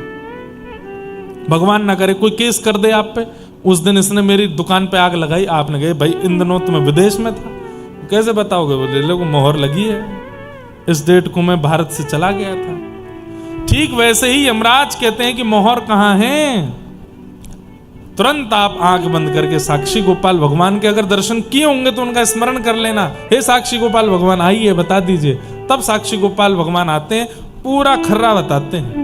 भगवान ना करे कोई केस कर दे आप पे, उस दिन इसने मेरी दुकान पे आग लगाई, आपने कहे भाई इन दिनों तो मैं विदेश में था, कैसे बताओगे? बोले लोगों मोहर लगी है, इस डेट को मैं भारत से चला गया था। ठीक वैसे ही यमराज कहते हैं कि मोहर कहां है? तुरंत आप आंख बंद करके साक्षी गोपाल भगवान के अगर दर्शन किए होंगे तो उनका स्मरण कर लेना, हे साक्षी गोपाल भगवान आइए बता दीजिए। तब साक्षी गोपाल भगवान आते हैं, पूरा खर्रा बताते हैं।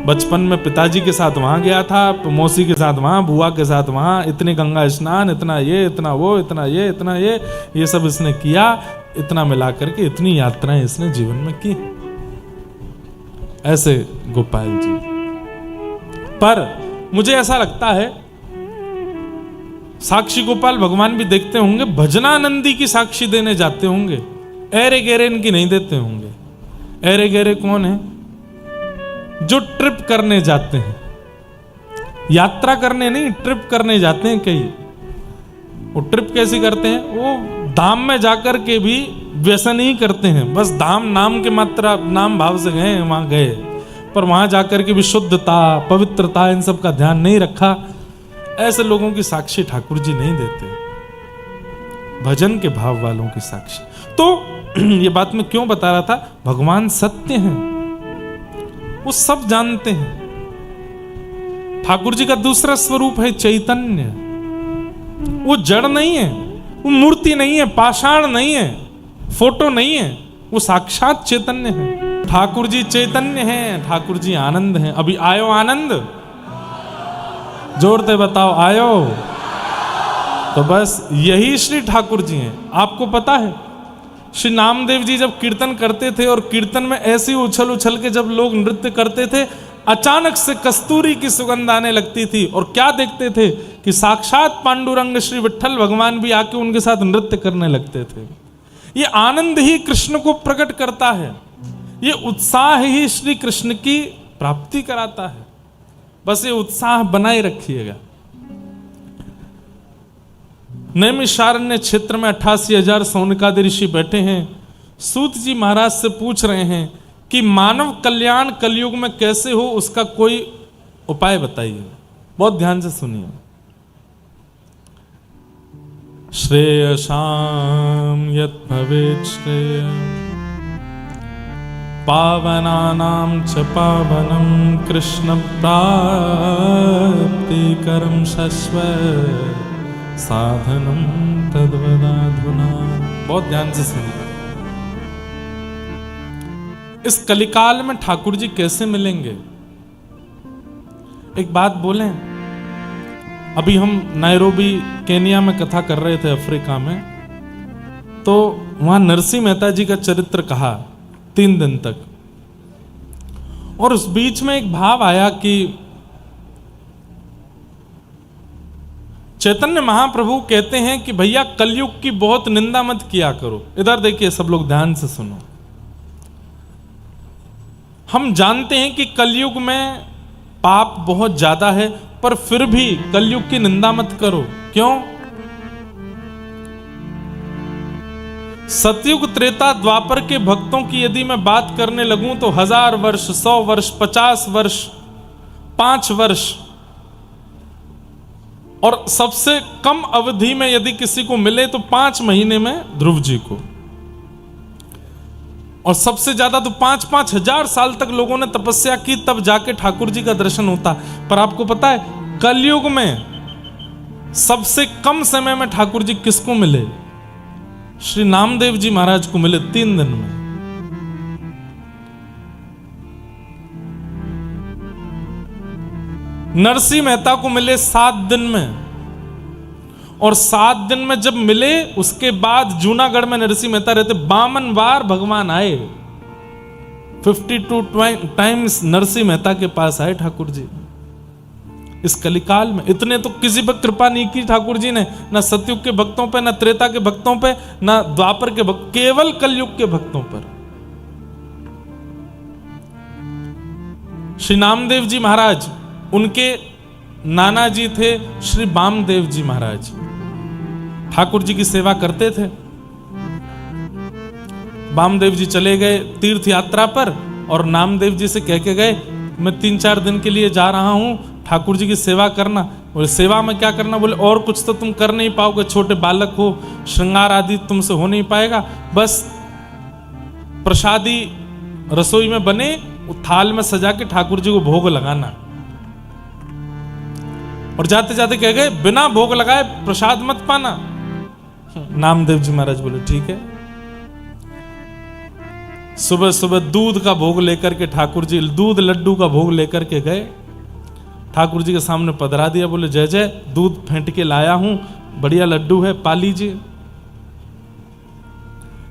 बचपन में पिताजी के साथ वहां गया था, मौसी के साथ वहां, बुआ के साथ वहां, इतने गंगा स्नान, इतना ये, इतना वो, इतना ये सब इसने किया, इतना मिला करके इतनी यात्राएं इसने जीवन में की। ऐसे गोपाल जी। पर मुझे ऐसा लगता है साक्षी गोपाल भगवान भी देखते होंगे, भजनानंदी की साक्षी देने जाते होंगे, एरे गेरे इनकी नहीं देते होंगे। एरे गेरे कौन है? जो ट्रिप करने जाते हैं, यात्रा करने नहीं, ट्रिप करने जाते हैं कई। वो ट्रिप कैसी करते हैं? वो धाम में जाकर के भी व्यसन ही करते हैं, बस धाम नाम के मात्रा, नाम भाव से गए, वहां गए, पर वहां जाकर के भी शुद्धता, पवित्रता, इन सब का ध्यान नहीं रखा। ऐसे लोगों की साक्षी ठाकुर जी नहीं देते, भजन के भाव वालों की साक्षी। तो ये बात मैं क्यों बता रहा था? भगवान सत्य हैं, वो सब जानते हैं। ठाकुर जी का दूसरा स्वरूप है चैतन्य। वो जड़ नहीं है, वो मूर्ति नहीं है, पाषाण नहीं है, फोटो नहीं है, वो साक्षात चैतन्य है। ठाकुर जी चैतन्य हैं, ठाकुर जी आनंद हैं। अभी आयो आनंद? जोर से बताओ, आयो? तो बस यही श्री ठाकुर जी हैं। आपको पता है श्री नामदेव जी जब कीर्तन करते थे और कीर्तन में ऐसी उछल उछल के जब लोग नृत्य करते थे, अचानक से कस्तूरी की सुगंध आने लगती थी, और क्या देखते थे कि साक्षात पांडुरंग श्री विट्ठल भगवान भी आके उनके साथ नृत्य करने लगते थे। ये आनंद ही कृष्ण को प्रकट करता है, ये उत्साह ही श्री कृष्ण की प्राप्ति कराता है। बस ये उत्साह बनाए रखिएगा। नैमिषारण्य क्षेत्र में 88,000 सौनकादि ऋषि बैठे हैं। सूत जी महाराज से पूछ रहे हैं कि मानव कल्याण कलयुग में कैसे हो, उसका कोई उपाय बताइए। बहुत ध्यान से सुनिए। श्रेयसाम यत् भवेत् श्रेयः पावनानां च पावनं कृष्ण प्राप्तिकरं शश्वत् साधनम तद्वदाधुना। बहुत ध्यान से सुनिए। इस कलिकाल में ठाकुर जी कैसे मिलेंगे? एक बात बोलें, अभी हम नायरोबी केनिया में कथा कर रहे थे, अफ्रीका में, तो वहां नरसिंह मेहता जी का चरित्र कहा 3 दिन तक, और उस बीच में एक भाव आया कि चैतन्य महाप्रभु कहते हैं कि भैया कलयुग की बहुत निंदा मत किया करो। इधर देखिए सब लोग ध्यान से सुनो। हम जानते हैं कि कलयुग में पाप बहुत ज्यादा है, पर फिर भी कलयुग की निंदा मत करो। क्यों? सतयुग त्रेता द्वापर के भक्तों की यदि मैं बात करने लगूं तो 1000 वर्ष, 100 वर्ष, 50 वर्ष, 5 वर्ष, और सबसे कम अवधि में यदि किसी को मिले तो 5 महीने में ध्रुव जी को, और सबसे ज्यादा तो 5-5 हजार साल तक लोगों ने तपस्या की, तब जाके ठाकुर जी का दर्शन होता। पर आपको पता है कलयुग में सबसे कम समय में ठाकुर जी किसको मिले? श्री नामदेव जी महाराज को मिले 3 दिन में। नरसिंह मेहता को मिले 7 दिन में, और 7 दिन में जब मिले उसके बाद जूनागढ़ में नरसिंह मेहता रहते, 52 बार भगवान आए, 52 टाइम्स नरसिंह मेहता के पास आए ठाकुर जी इस कलिकाल में। इतने तो किसी पर कृपा नहीं की ठाकुर जी ने, ना सतयुग के भक्तों पे, ना त्रेता के भक्तों पे, ना द्वापर के भक्त, केवल कलयुग के भक्तों पर। श्री नामदेव जी महाराज, उनके नाना जी थे श्री वामदेव जी महाराज, ठाकुर जी की सेवा करते थे। वामदेव जी चले गए तीर्थ यात्रा पर, और नामदेव जी से कह के गए मैं 3-4 दिन के लिए जा रहा हूं, ठाकुर जी की सेवा करना। बोले सेवा में क्या करना? बोले और कुछ तो तुम कर नहीं पाओगे, छोटे बालक हो, श्रृंगार आदि तुमसे हो नहीं पाएगा, बस प्रसादी रसोई में बने थाल में सजा के ठाकुर जी को भोग लगाना। और जाते जाते कह गए बिना भोग लगाए प्रसाद मत पाना। नामदेव जी महाराज बोले ठीक है। सुबह सुबह दूध का भोग लेकर के ठाकुर जी, दूध लड्डू का भोग लेकर के गए, ठाकुर जी के सामने पधरा दिया। बोले जय जय, दूध फेंट के लाया हूं, बढ़िया लड्डू है, पा लीजिए।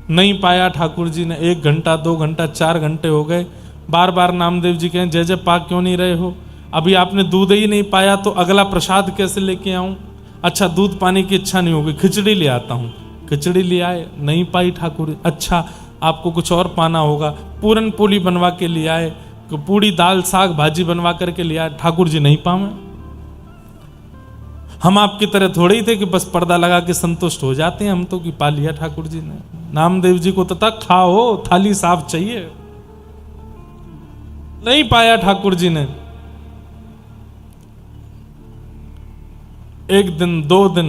नहीं पाया ठाकुर जी ने। 1 घंटा, 2 घंटा, 4 घंटे हो गए। बार बार नामदेव जी कहें जय जय पा क्यों नहीं रहे हो? अभी आपने दूध ही नहीं पाया तो अगला प्रसाद कैसे लेके आऊं? अच्छा दूध पाने की इच्छा नहीं होगी, खिचड़ी ले आता हूं। खिचड़ी ले आए, नहीं पाई ठाकुर। अच्छा आपको कुछ और पाना होगा, पूरन पोली बनवा के ले आए, पूड़ी दाल साग भाजी बनवा करके ले आए। ठाकुर जी नहीं पावे। हम आपकी तरह थोड़े ही थे कि बस पर्दा लगा के संतुष्ट हो जाते हैं, हम तो कि पा लिया ठाकुर जी ने। नामदेव जी को तो तक खाओ, थाली साफ चाहिए। नहीं पाया ठाकुर जी ने। 1 दिन 2 दिन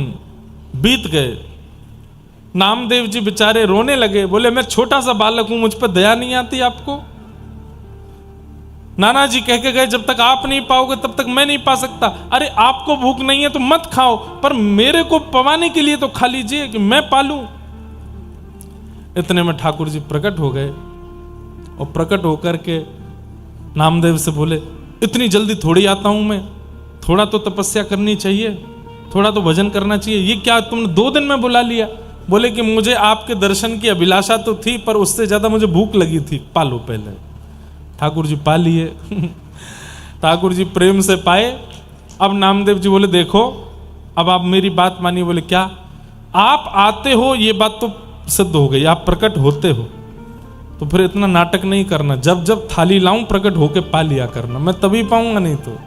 बीत गए। नामदेव जी बेचारे रोने लगे। बोले मैं छोटा सा बालक हूं, मुझ पर दया नहीं आती आपको? नाना जी कह के गए जब तक आप नहीं पाओगे तब तक मैं नहीं पा सकता। अरे आपको भूख नहीं है तो मत खाओ, पर मेरे को पवाने के लिए तो खा लीजिए कि मैं पालूं। इतने में ठाकुर जी प्रकट हो गए, और प्रकट होकर के नामदेव से बोले इतनी जल्दी थोड़ी आता हूं मैं, थोड़ा तो तपस्या करनी चाहिए, थोड़ा तो भजन करना चाहिए। ये क्या तुमने 2 दिन में बुला लिया? बोले कि मुझे आपके दर्शन की अभिलाषा तो थी, पर उससे ज्यादा मुझे भूख लगी थी, पालो पहले। ठाकुर जी पा लिए। ठाकुर जी प्रेम से पाए। अब नामदेव जी बोले देखो अब आप मेरी बात मानिए। बोले क्या? आप आते हो ये बात तो सिद्ध हो गई, आप प्रकट होते हो, तो फिर इतना नाटक नहीं करना। जब जब थाली लाऊं प्रकट होके पा लिया करना, मैं तभी पाऊंगा नहीं तो।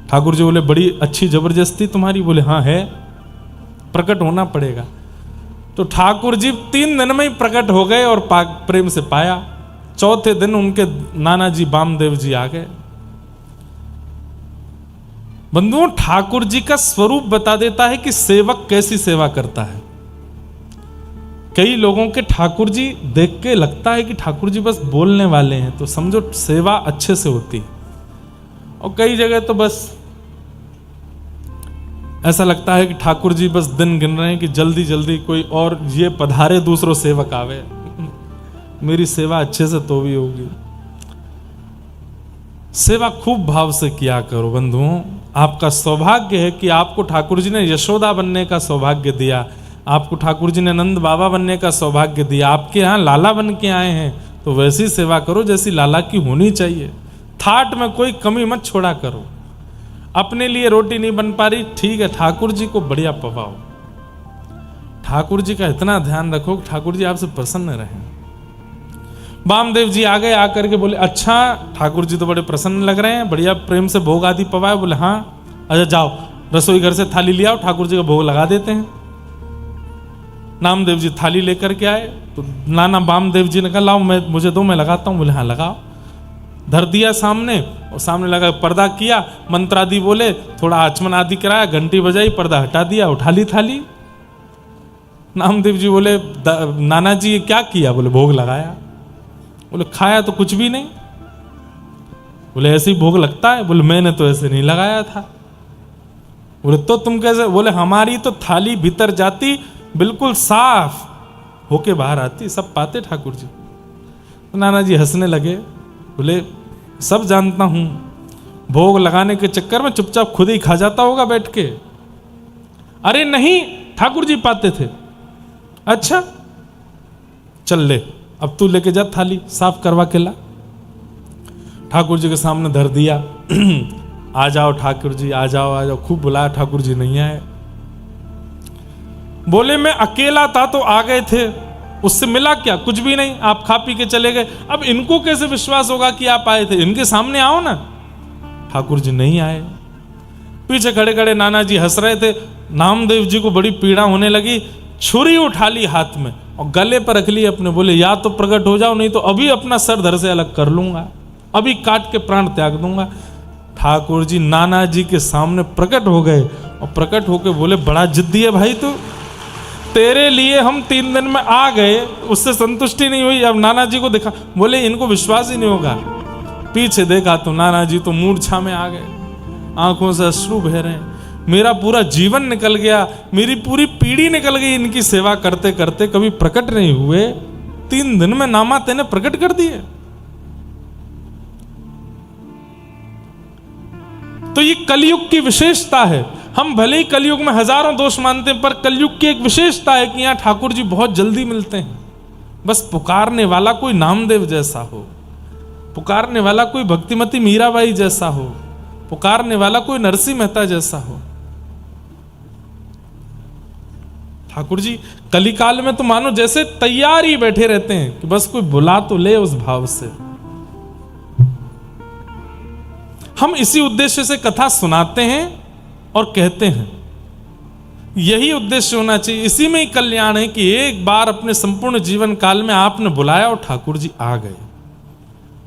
ठाकुर जी बोले बड़ी अच्छी जबरदस्ती तुम्हारी। बोले हाँ है, प्रकट होना पड़ेगा। तो ठाकुर जी 3 दिन में ही प्रकट हो गए और प्रेम से पाया। 4थे दिन उनके नाना जी वामदेव जी आ गए। बंधुओं, ठाकुर जी का स्वरूप बता देता है कि सेवक कैसी सेवा करता है। कई लोगों के ठाकुर जी देख के लगता है कि ठाकुर जी बस बोलने वाले हैं, तो समझो सेवा अच्छे से होती है। और कई जगह तो बस ऐसा लगता है कि ठाकुर जी बस दिन गिन रहे हैं कि जल्दी जल्दी कोई और ये पधारे, दूसरों सेवक आवे, मेरी सेवा अच्छे से तो भी होगी। सेवा खूब भाव से किया करो बंधुओं। आपका सौभाग्य है कि आपको ठाकुर जी ने यशोदा बनने का सौभाग्य दिया, आपको ठाकुर जी ने नंद बाबा बनने का सौभाग्य दिया। आपके यहाँ लाला बन के आए हैं तो वैसी सेवा करो जैसी लाला की होनी चाहिए। थाट में कोई कमी मत छोड़ा करो। अपने लिए रोटी नहीं बन पा रही, ठीक है, ठाकुर जी को बढ़िया पवाओ। ठाकुर जी का इतना ध्यान रखो कि ठाकुर जी आपसे प्रसन्न रहें। वामदेव जी आ गए, आकर के बोले अच्छा ठाकुर जी तो बड़े प्रसन्न लग रहे हैं, बढ़िया प्रेम से भोग आदि पवाए। बोले हाँ, अच्छा जाओ रसोई घर से थाली ले आओ, ठाकुर जी का भोग लगा देते हैं। नामदेव जी थाली लेकर के आए तो नाना वामदेव जी ने कहा लाओ मुझे दो, मैं लगाता हूँ। बोले हाँ लगाओ। धर दिया सामने और सामने लगा, पर्दा किया, मंत्र आदि बोले, थोड़ा आचमन आदि कराया, घंटी बजाई, पर्दा हटा दिया, उठा ली थाली। नामदेव जी बोले नाना जी ये क्या किया? बोले भोग लगाया। बोले खाया तो कुछ भी नहीं। बोले ऐसे ही भोग लगता है? बोले मैंने तो ऐसे नहीं लगाया था। बोले तो तुम कैसे? बोले हमारी तो थाली भीतर जाती बिल्कुल साफ होके बाहर आती, सब पाते ठाकुर जी। तो नाना जी हंसने लगे, बोले सब जानता हूं, भोग लगाने के चक्कर में चुपचाप खुद ही खा जाता होगा बैठ के। अरे नहीं, ठाकुर जी पाते थे। अच्छा चल ले, अब तू लेके जा थाली, साफ करवा के ला। ठाकुर जी के सामने धर दिया। आ जाओ ठाकुर जी, आ जाओ आ जाओ, खूब बुलाया, ठाकुर जी नहीं आए। बोले मैं अकेला था तो आ गए थे, उससे मिला क्या? कुछ भी नहीं, आप खा पी के चले गए। अब इनको कैसे विश्वास होगा कि आप आए थे? इनके सामने आओ ना। ठाकुर जी नहीं आए। पीछे खड़े खड़े नाना जी हंस रहे थे। नामदेव जी को बड़ी पीड़ा होने लगी, छुरी उठा ली हाथ में और गले पर रख ली अपने। बोले या तो प्रकट हो जाओ, नहीं तो अभी अपना सर धड़ से अलग कर लूंगा, अभी काट के प्राण त्याग दूंगा। ठाकुर जी नाना जी के सामने प्रकट हो गए और प्रकट होके बोले बड़ा जिद्दी है भाई तू, तेरे लिए हम 3 दिन में आ गए, उससे संतुष्टि नहीं हुई, अब नाना जी को देखा। बोले इनको विश्वास ही नहीं होगा। पीछे देखा तो नाना जी तो मूर्छा में आ गए, आंखों से अश्रु बह रहे हैं। मेरा पूरा जीवन निकल गया, मेरी पूरी पीढ़ी निकल गई इनकी सेवा करते करते, कभी प्रकट नहीं हुए, 3 दिन में नामा तेने प्रकट कर दिए। तो ये कलयुग की विशेषता है। हम भले ही कलयुग में हजारों दोष मानते हैं, पर कलयुग की एक विशेषता है कि यहां ठाकुर जी बहुत जल्दी मिलते हैं। बस पुकारने वाला कोई नामदेव जैसा हो, पुकारने वाला कोई भक्तिमती मीराबाई जैसा हो, पुकारने वाला कोई नरसिंह मेहता जैसा हो। ठाकुर जी कलिकाल में तो मानो जैसे तैयार ही बैठे रहते हैं कि बस कोई बुला तो ले उस भाव से। हम इसी उद्देश्य से कथा सुनाते हैं और कहते हैं, यही उद्देश्य होना चाहिए। इसी में ही कल्याण है कि एक बार अपने संपूर्ण जीवन काल में आपने बुलाया और ठाकुर जी आ गए।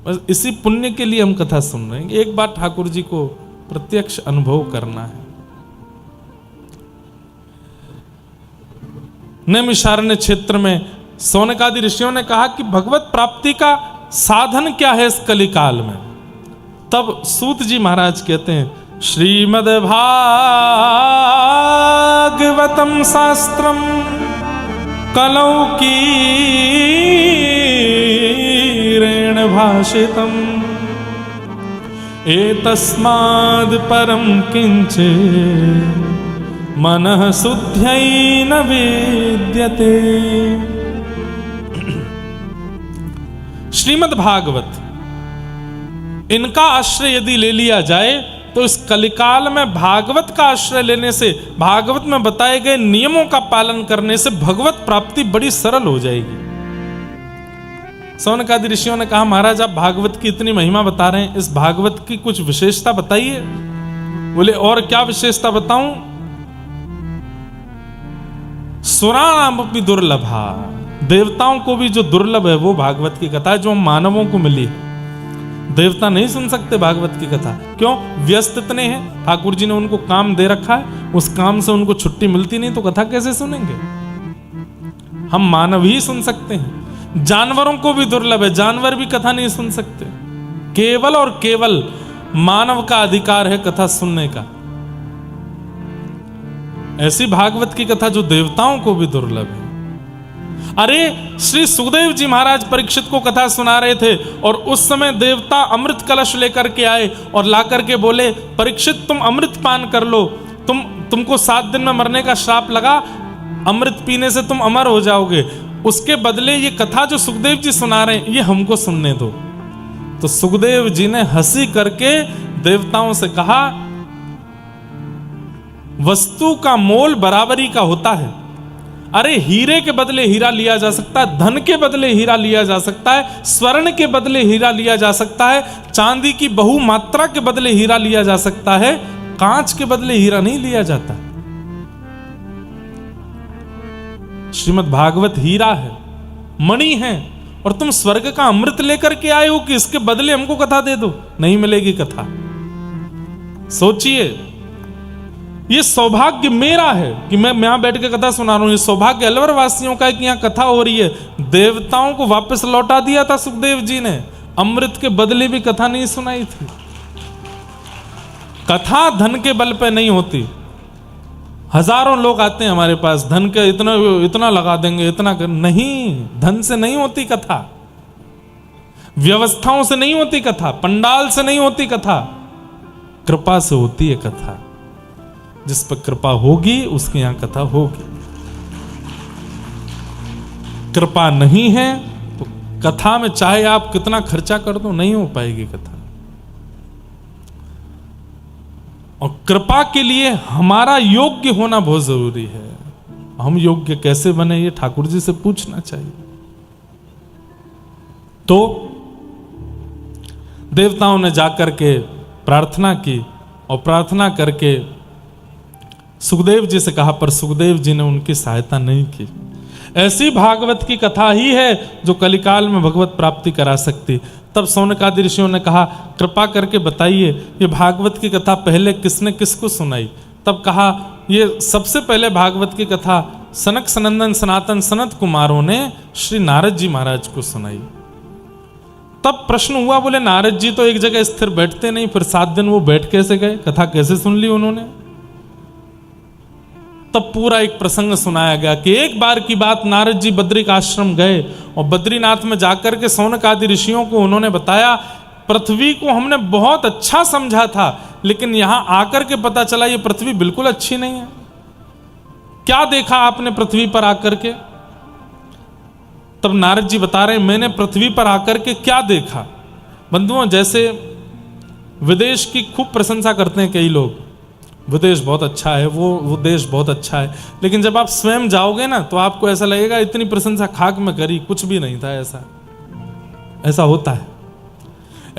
बस इसी पुण्य के लिए हम कथा सुन रहे हैं, एक बार ठाकुर जी को प्रत्यक्ष अनुभव करना है। नैमिषारण्य क्षेत्र में सौनकादि ऋषियों ने कहा कि भगवत प्राप्ति का साधन क्या है इस कलिकाल में। तब सूत जी महाराज कहते हैं, श्रीमद् भागवतम शास्त्रम कलौ कीरेण भाषितम एतस्माद् परम किंचे मनः शुद्ध्यै न विद्यते। श्रीमद् भागवत, इनका आश्रय यदि ले लिया जाए तो इस कलिकाल में भागवत का आश्रय लेने से, भागवत में बताए गए नियमों का पालन करने से भगवत प्राप्ति बड़ी सरल हो जाएगी। सौनकादि ऋषियों ने कहा, महाराज आप भागवत की इतनी महिमा बता रहे हैं, इस भागवत की कुछ विशेषता बताइए। बोले और क्या विशेषता बताऊं? सुराणाम अपनी दुर्लभा, देवताओं को भी जो दुर्लभ है वो भागवत की कथा है, जो हम मानवों को मिली है। देवता नहीं सुन सकते भागवत की कथा, क्यों? व्यस्त इतने हैं, ठाकुर जी ने उनको काम दे रखा है, उस काम से उनको छुट्टी मिलती नहीं तो कथा कैसे सुनेंगे? हम मानव ही सुन सकते हैं। जानवरों को भी दुर्लभ है, जानवर भी कथा नहीं सुन सकते। केवल और केवल मानव का अधिकार है कथा सुनने का। ऐसी भागवत की कथा जो देवताओं को भी दुर्लभ है। अरे श्री सुखदेव जी महाराज परीक्षित को कथा सुना रहे थे और उस समय देवता अमृत कलश लेकर के आए और ला करके बोले, परीक्षित तुम अमृत पान कर लो, तुमको 7 दिन में मरने का श्राप लगा, अमृत पीने से तुम अमर हो जाओगे। उसके बदले ये कथा जो सुखदेव जी सुना रहे हैं ये हमको सुनने दो। तो सुखदेव जी ने हंसी करके देवताओं से कहा, वस्तु का मोल बराबरी का होता है। अरे हीरे के बदले हीरा लिया जा सकता है, धन के बदले हीरा लिया जा सकता है, स्वर्ण के बदले हीरा लिया जा सकता है, चांदी की बहुमात्रा के बदले हीरा लिया जा सकता है, कांच के बदले हीरा नहीं लिया जाता। श्रीमद् भागवत हीरा है, मणि है, और तुम स्वर्ग का अमृत लेकर के आए हो कि इसके बदले हमको कथा दे दो। नहीं मिलेगी कथा। सोचिए, ये सौभाग्य मेरा है कि मैं यहां बैठ के कथा सुना रहा हूं। ये सौभाग्य अलवर वासियों का है कि यहां कथा हो रही है। देवताओं को वापस लौटा दिया था सुखदेव जी ने, अमृत के बदले भी कथा नहीं सुनाई थी। कथा धन के बल पे नहीं होती। हजारों लोग आते हैं हमारे पास, धन के इतना लगा देंगे, इतना नहीं, धन से नहीं होती कथा, व्यवस्थाओं से नहीं होती कथा, पंडाल से नहीं होती कथा, कृपा से होती है कथा। जिस पर कृपा होगी उसके यहां कथा होगी। कृपा नहीं है तो कथा में चाहे आप कितना खर्चा कर दो नहीं हो पाएगी कथा। और कृपा के लिए हमारा योग्य होना बहुत जरूरी है। हम योग्य कैसे बने ये ठाकुर जी से पूछना चाहिए। तो देवताओं ने जाकर के प्रार्थना की और प्रार्थना करके सुखदेव जी से कहा, पर सुखदेव जी ने उनकी सहायता नहीं की। ऐसी भागवत की कथा ही है जो कलिकाल में भगवत प्राप्ति करा सकती। तब सौनकादि ऋषियों ने कहा, कृपा करके बताइए ये भागवत की कथा पहले किसने किसको सुनाई। तब कहा, ये सबसे पहले भागवत की कथा सनक सनंदन सनातन सनत कुमारों ने श्री नारद जी महाराज को सुनाई। तब प्रश्न हुआ, बोले नारद जी तो एक जगह स्थिर बैठते नहीं, फिर 7 दिन वो बैठ कैसे गए, कथा कैसे सुन ली उन्होंने। तब पूरा एक प्रसंग सुनाया गया कि एक बार की बात, नारद जी बद्रिक आश्रम गए और बद्रीनाथ में जाकर के सौनक आदि ऋषियों को उन्होंने बताया, पृथ्वी को हमने बहुत अच्छा समझा था, लेकिन यहां आकर के पता चला ये पृथ्वी बिल्कुल अच्छी नहीं है। क्या देखा आपने पृथ्वी पर आकर के? तब नारद जी बता रहे, मैंने पृथ्वी पर आकर के क्या देखा। बंधुओं, जैसे विदेश की खूब प्रशंसा करते हैं कई लोग, विदेश बहुत अच्छा है, वो देश बहुत अच्छा है, लेकिन जब आप स्वयं जाओगे ना तो आपको ऐसा लगेगा इतनी प्रशंसा खाक में करी, कुछ भी नहीं था। ऐसा होता है।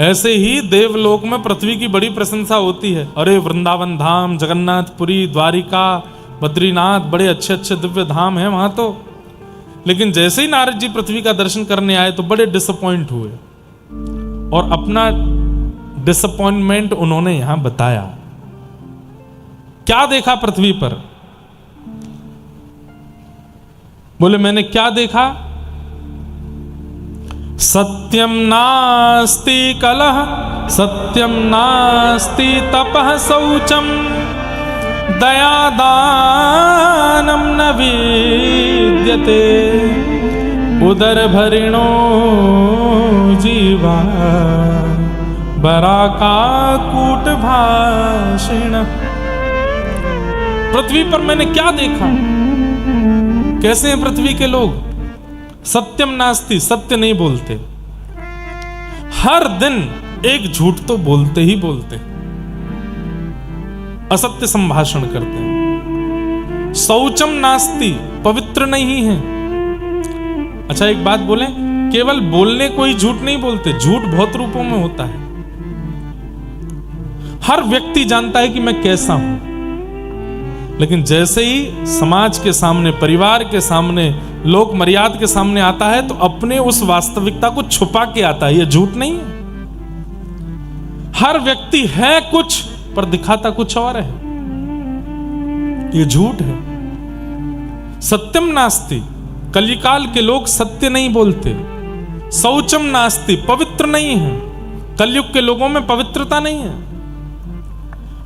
ऐसे ही देवलोक में पृथ्वी की बड़ी प्रशंसा होती है। अरे वृंदावन धाम, जगन्नाथपुरी, द्वारिका, बद्रीनाथ, बड़े अच्छे अच्छे दिव्य धाम हैं वहां तो। लेकिन जैसे ही नारद जी पृथ्वी का दर्शन करने आए तो बड़े डिसअपॉइंट हुए और अपना डिसअपॉइंटमेंट उन्होंने यहां बताया। क्या देखा पृथ्वी पर? बोले मैंने क्या देखा? सत्यम नास्ति कलह, सत्यम नास्ति तपः शौचम, दया दानम न विद्यते, उदर भरिणो जीवा, बराका कूट भाषिण। पृथ्वी पर मैंने क्या देखा? कैसे हैं पृथ्वी के लोग? सत्यम नास्ति, सत्य नहीं बोलते, हर दिन एक झूठ तो बोलते ही बोलते, असत्य संभाषण करते हैं। शौचम नास्ति, पवित्र नहीं है। अच्छा एक बात बोले, केवल बोलने को ही झूठ नहीं बोलते, झूठ बहुत रूपों में होता है। हर व्यक्ति जानता है कि मैं कैसा हूं, लेकिन जैसे ही समाज के सामने, परिवार के सामने, लोक मर्यादा के सामने आता है तो अपने उस वास्तविकता को छुपा के आता है। यह झूठ नहीं है। हर व्यक्ति है कुछ पर दिखाता कुछ और है, यह झूठ है। सत्यम नास्ति, कलिकाल के लोग सत्य नहीं बोलते। शौचम नास्ति, पवित्र नहीं है। कलयुग के लोगों में पवित्रता नहीं है।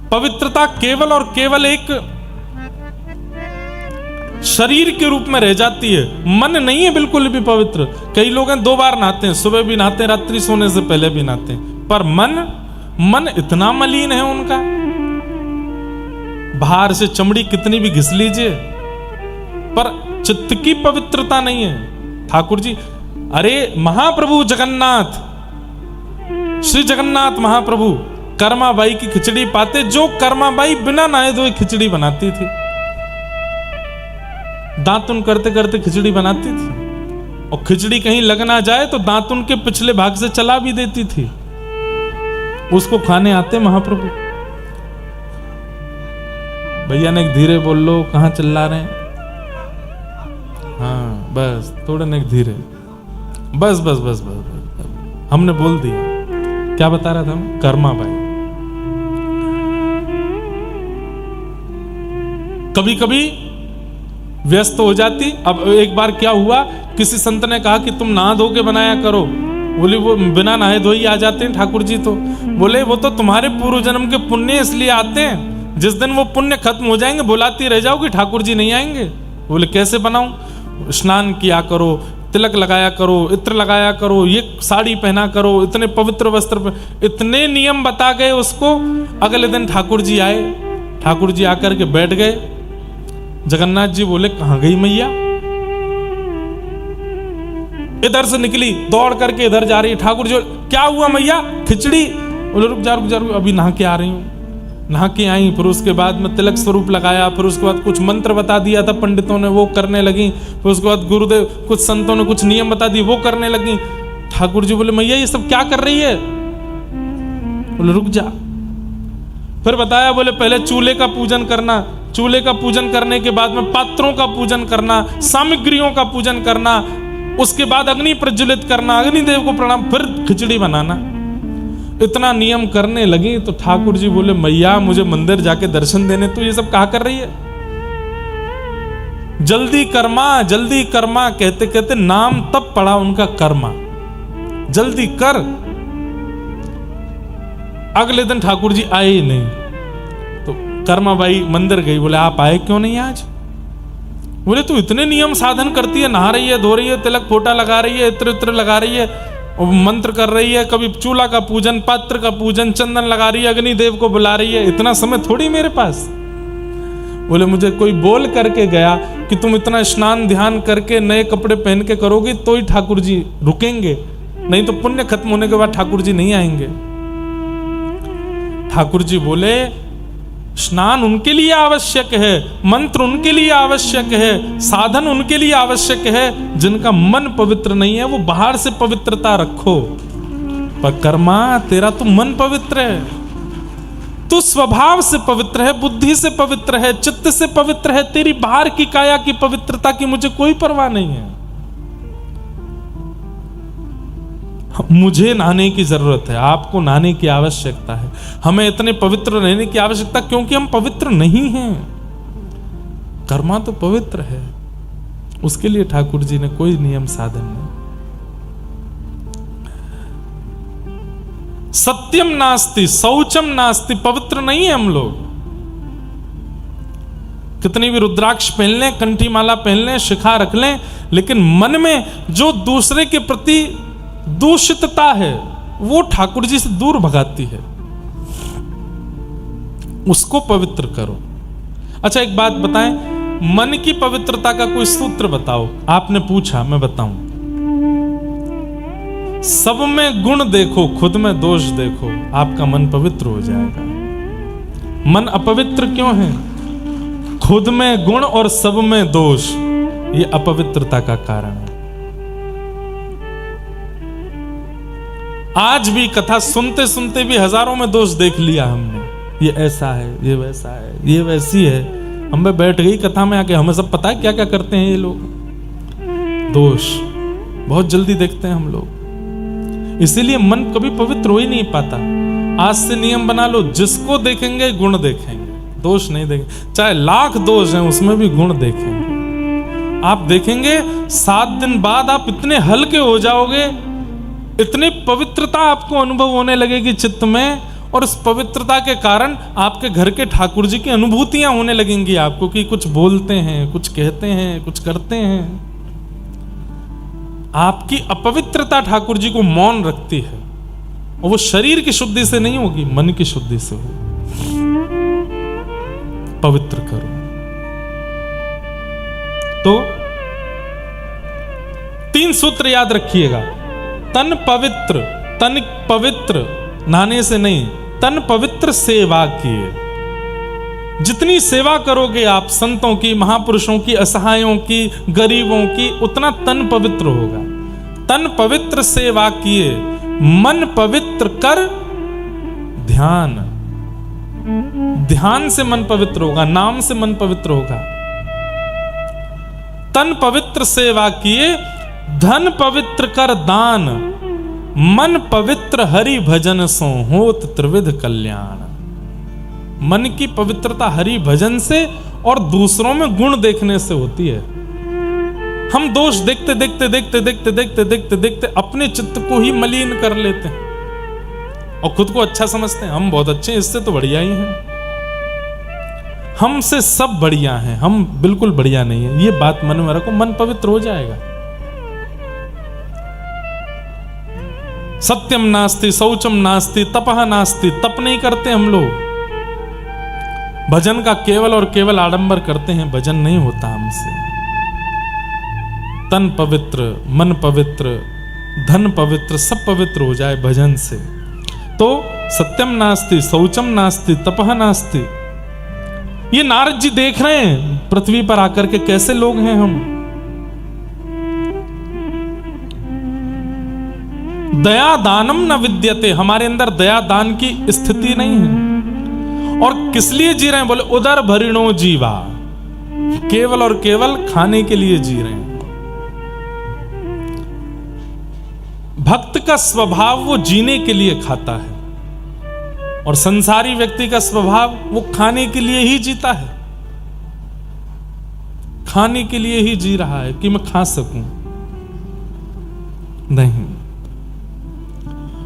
पवित्रता केवल और केवल एक शरीर के रूप में रह जाती है, मन नहीं है बिल्कुल भी पवित्र। कई लोग हैं 2 बार नहाते हैं, सुबह भी नहाते हैं, रात्रि सोने से पहले भी नहाते हैं, पर मन इतना मलिन है उनका, बाहर से चमड़ी कितनी भी घिस लीजिए पर चित्त की पवित्रता नहीं है। ठाकुर जी, अरे महाप्रभु जगन्नाथ, श्री जगन्नाथ महाप्रभु कर्माबाई की खिचड़ी पाते, जो कर्माबाई बिना नहाए धोए खिचड़ी बनाती थी, दातुन करते करते खिचड़ी बनाती थी, और खिचड़ी कहीं लग ना जाए तो दातुन के पिछले भाग से चला भी देती थी। उसको खाने आते महाप्रभु। भैया ने धीरे बोल लो, कहां चिल्ला रहे हैं? बस थोड़े नेक धीरे, बस बस बस बस, बस। हमने बोल दिया। क्या बता रहा था हम? कर्मा भाई। कभी कभी व्यस्त हो जाती। अब एक बार क्या हुआ, किसी संत ने कहा कि तुम नहा धो के बनाया करो। बोले वो बिना नहाए धोई आ जाते हैं ठाकुर जी। तो बोले वो तो तुम्हारे पूर्व जन्म के पुण्य इसलिए आते हैं, जिस दिन वो पुण्य खत्म हो जाएंगे बुलाती रह जाओगी, ठाकुर जी नहीं आएंगे। बोले कैसे बनाऊं? स्नान किया करो, तिलक लगाया करो, इत्र लगाया करो, ये साड़ी पहना करो, इतने पवित्र वस्त्र, इतने नियम बता गए उसको। अगले दिन ठाकुर जी आए, ठाकुर जी आकर के बैठ गए। जगन्नाथ जी बोले कहां गई मैया? इधर से निकली दौड़ करके इधर जा रही है। ठाकुर जी क्या हुआ मैया? खिचड़ी। बोले रुक जा रुक जा, अभी नहा के आ रही हूं। नहा के आई, फिर उसके बाद में तिलक स्वरूप लगाया, फिर उसके बाद कुछ मंत्र बता दिया था पंडितों ने, वो करने लगी। फिर उसके बाद गुरुदेव कुछ संतों ने कुछ नियम बता दिए, वो करने लगी। ठाकुर जी बोले मैया ये सब क्या कर रही है? बोले रुक जा। फिर बताया, बोले पहले चूल्हे का पूजन करना, चूल्हे का पूजन करने के बाद में पात्रों का पूजन करना, सामग्रियों का पूजन करना, उसके बाद अग्नि प्रज्वलित करना, अग्निदेव को प्रणाम, फिर खिचड़ी बनाना। इतना नियम करने लगी तो ठाकुर जी बोले मैया मुझे मंदिर जाके दर्शन देने, तू ये सब कहा कर रही है? जल्दी कर्मा कहते कहते नाम तब पड़ा उनका कर्मा, जल्दी कर। अगले दिन ठाकुर जी आए ही नहीं। तो कर्मा बाई मंदिर गई। बोले आप आए क्यों नहीं आज? बोले तू इतने नियम साधन करती है, नहा रही है, धो रही है, तिलक फोटा लगा रही है, इत्र लगा रही है, मंत्र कर रही है, कभी चूल्हा का पूजन, पात्र का पूजन, चंदन लगा रही है, अग्निदेव को बुला रही है, इतना समय थोड़ी मेरे पास। बोले मुझे कोई बोल करके गया कि तुम इतना स्नान ध्यान करके नए कपड़े पहन के करोगे तो ही ठाकुर जी रुकेंगे, नहीं तो पुण्य खत्म होने के बाद ठाकुर जी नहीं आएंगे। ठाकुर जी बोले स्नान उनके लिए आवश्यक है, मंत्र उनके लिए आवश्यक है, साधन उनके लिए आवश्यक है जिनका मन पवित्र नहीं है, वो बाहर से पवित्रता रखो। पर कर्मा तेरा तो मन पवित्र है, तू स्वभाव से पवित्र है, बुद्धि से पवित्र है, चित्त से पवित्र है, तेरी बाहर की काया की पवित्रता की मुझे कोई परवाह नहीं है। मुझे नहाने की जरूरत है, आपको नहाने की आवश्यकता है, हमें इतने पवित्र रहने की आवश्यकता क्योंकि हम पवित्र नहीं हैं। कर्मा तो पवित्र है, उसके लिए ठाकुर जी ने कोई नियम साधन नहीं। सत्यम नास्ति शौचम नास्ति, पवित्र नहीं है हम लोग। कितनी भी रुद्राक्ष पहन लें, कंठी माला पहन लें, शिखा रख लें, लेकिन मन में जो दूसरे के प्रति दूषितता है वो ठाकुर जी से दूर भगाती है, उसको पवित्र करो। अच्छा एक बात बताएं, मन की पवित्रता का कोई सूत्र बताओ। आपने पूछा, मैं बताऊं। सब में गुण देखो, खुद में दोष देखो, आपका मन पवित्र हो जाएगा। मन अपवित्र क्यों है? खुद में गुण और सब में दोष, ये अपवित्रता का कारण है। आज भी कथा सुनते सुनते भी हजारों में दोष देख लिया हमने, ये ऐसा है, ये वैसा है, ये वैसी है। हम बैठ गई कथा में आके, हमें सब पता है क्या क्या करते हैं ये लोग। दोष बहुत जल्दी देखते हैं हम लोग, इसीलिए मन कभी पवित्र हो ही नहीं पाता। आज से नियम बना लो, जिसको देखेंगे गुण देखेंगे, दोष नहीं देखेंगे। चाहे लाख दोष हैं उसमें भी गुण देखेंगे। आप देखेंगे 7 दिन बाद आप इतने हल्के हो जाओगे, इतनी पवित्रता आपको अनुभव होने लगेगी चित्त में, और उस पवित्रता के कारण आपके घर के ठाकुर जी की अनुभूतियां होने लगेंगी आपको, कि कुछ बोलते हैं, कुछ कहते हैं, कुछ करते हैं। आपकी अपवित्रता ठाकुर जी को मौन रखती है, और वो शरीर की शुद्धि से नहीं होगी, मन की शुद्धि से होगी। पवित्र करो। तो 3 सूत्र याद रखिएगा। तन पवित्र नहाने से नहीं, तन पवित्र सेवा किए। जितनी सेवा करोगे आप संतों की, महापुरुषों की, असहायों की, गरीबों की, उतना तन पवित्र होगा। तन पवित्र सेवा किए, मन पवित्र कर ध्यान। ध्यान से मन पवित्र होगा, नाम से मन पवित्र होगा। तन पवित्र सेवा किए, धन पवित्र कर दान, मन पवित्र हरि भजन सो होत त्रिविध कल्याण। मन की पवित्रता हरि भजन से और दूसरों में गुण देखने से होती है। हम दोष देखते देखते देखते देखते देखते देखते देखते अपने चित्त को ही मलिन कर लेते हैं और खुद को अच्छा समझते हैं। हम बहुत अच्छे हैं, इससे तो बढ़िया ही हैं, हमसे सब बढ़िया हैं, हम बिल्कुल बढ़िया नहीं है। ये बात मन में रखो, मन पवित्र हो जाएगा। सत्यम नास्ति शौचम नास्ति तपः नास्ति। तप नहीं करते हम लोग, भजन का केवल और केवल आडंबर करते हैं, भजन नहीं होता हमसे। तन पवित्र, मन पवित्र, धन पवित्र, सब पवित्र हो जाए भजन से, तो सत्यम नास्ति शौचम नास्ति तपः नास्ति। ये नारद जी देख रहे हैं पृथ्वी पर आकर के कैसे लोग हैं हम। दया दानम न विद्यते, हमारे अंदर दया दान की स्थिति नहीं है। और किस लिए जी रहे हैं? बोले उदर भरिणो जीवा, केवल और केवल खाने के लिए जी रहे हैं। भक्त का स्वभाव वो जीने के लिए खाता है और संसारी व्यक्ति का स्वभाव वो खाने के लिए ही जीता है, खाने के लिए ही जी रहा है कि मैं खा सकूं। नहीं,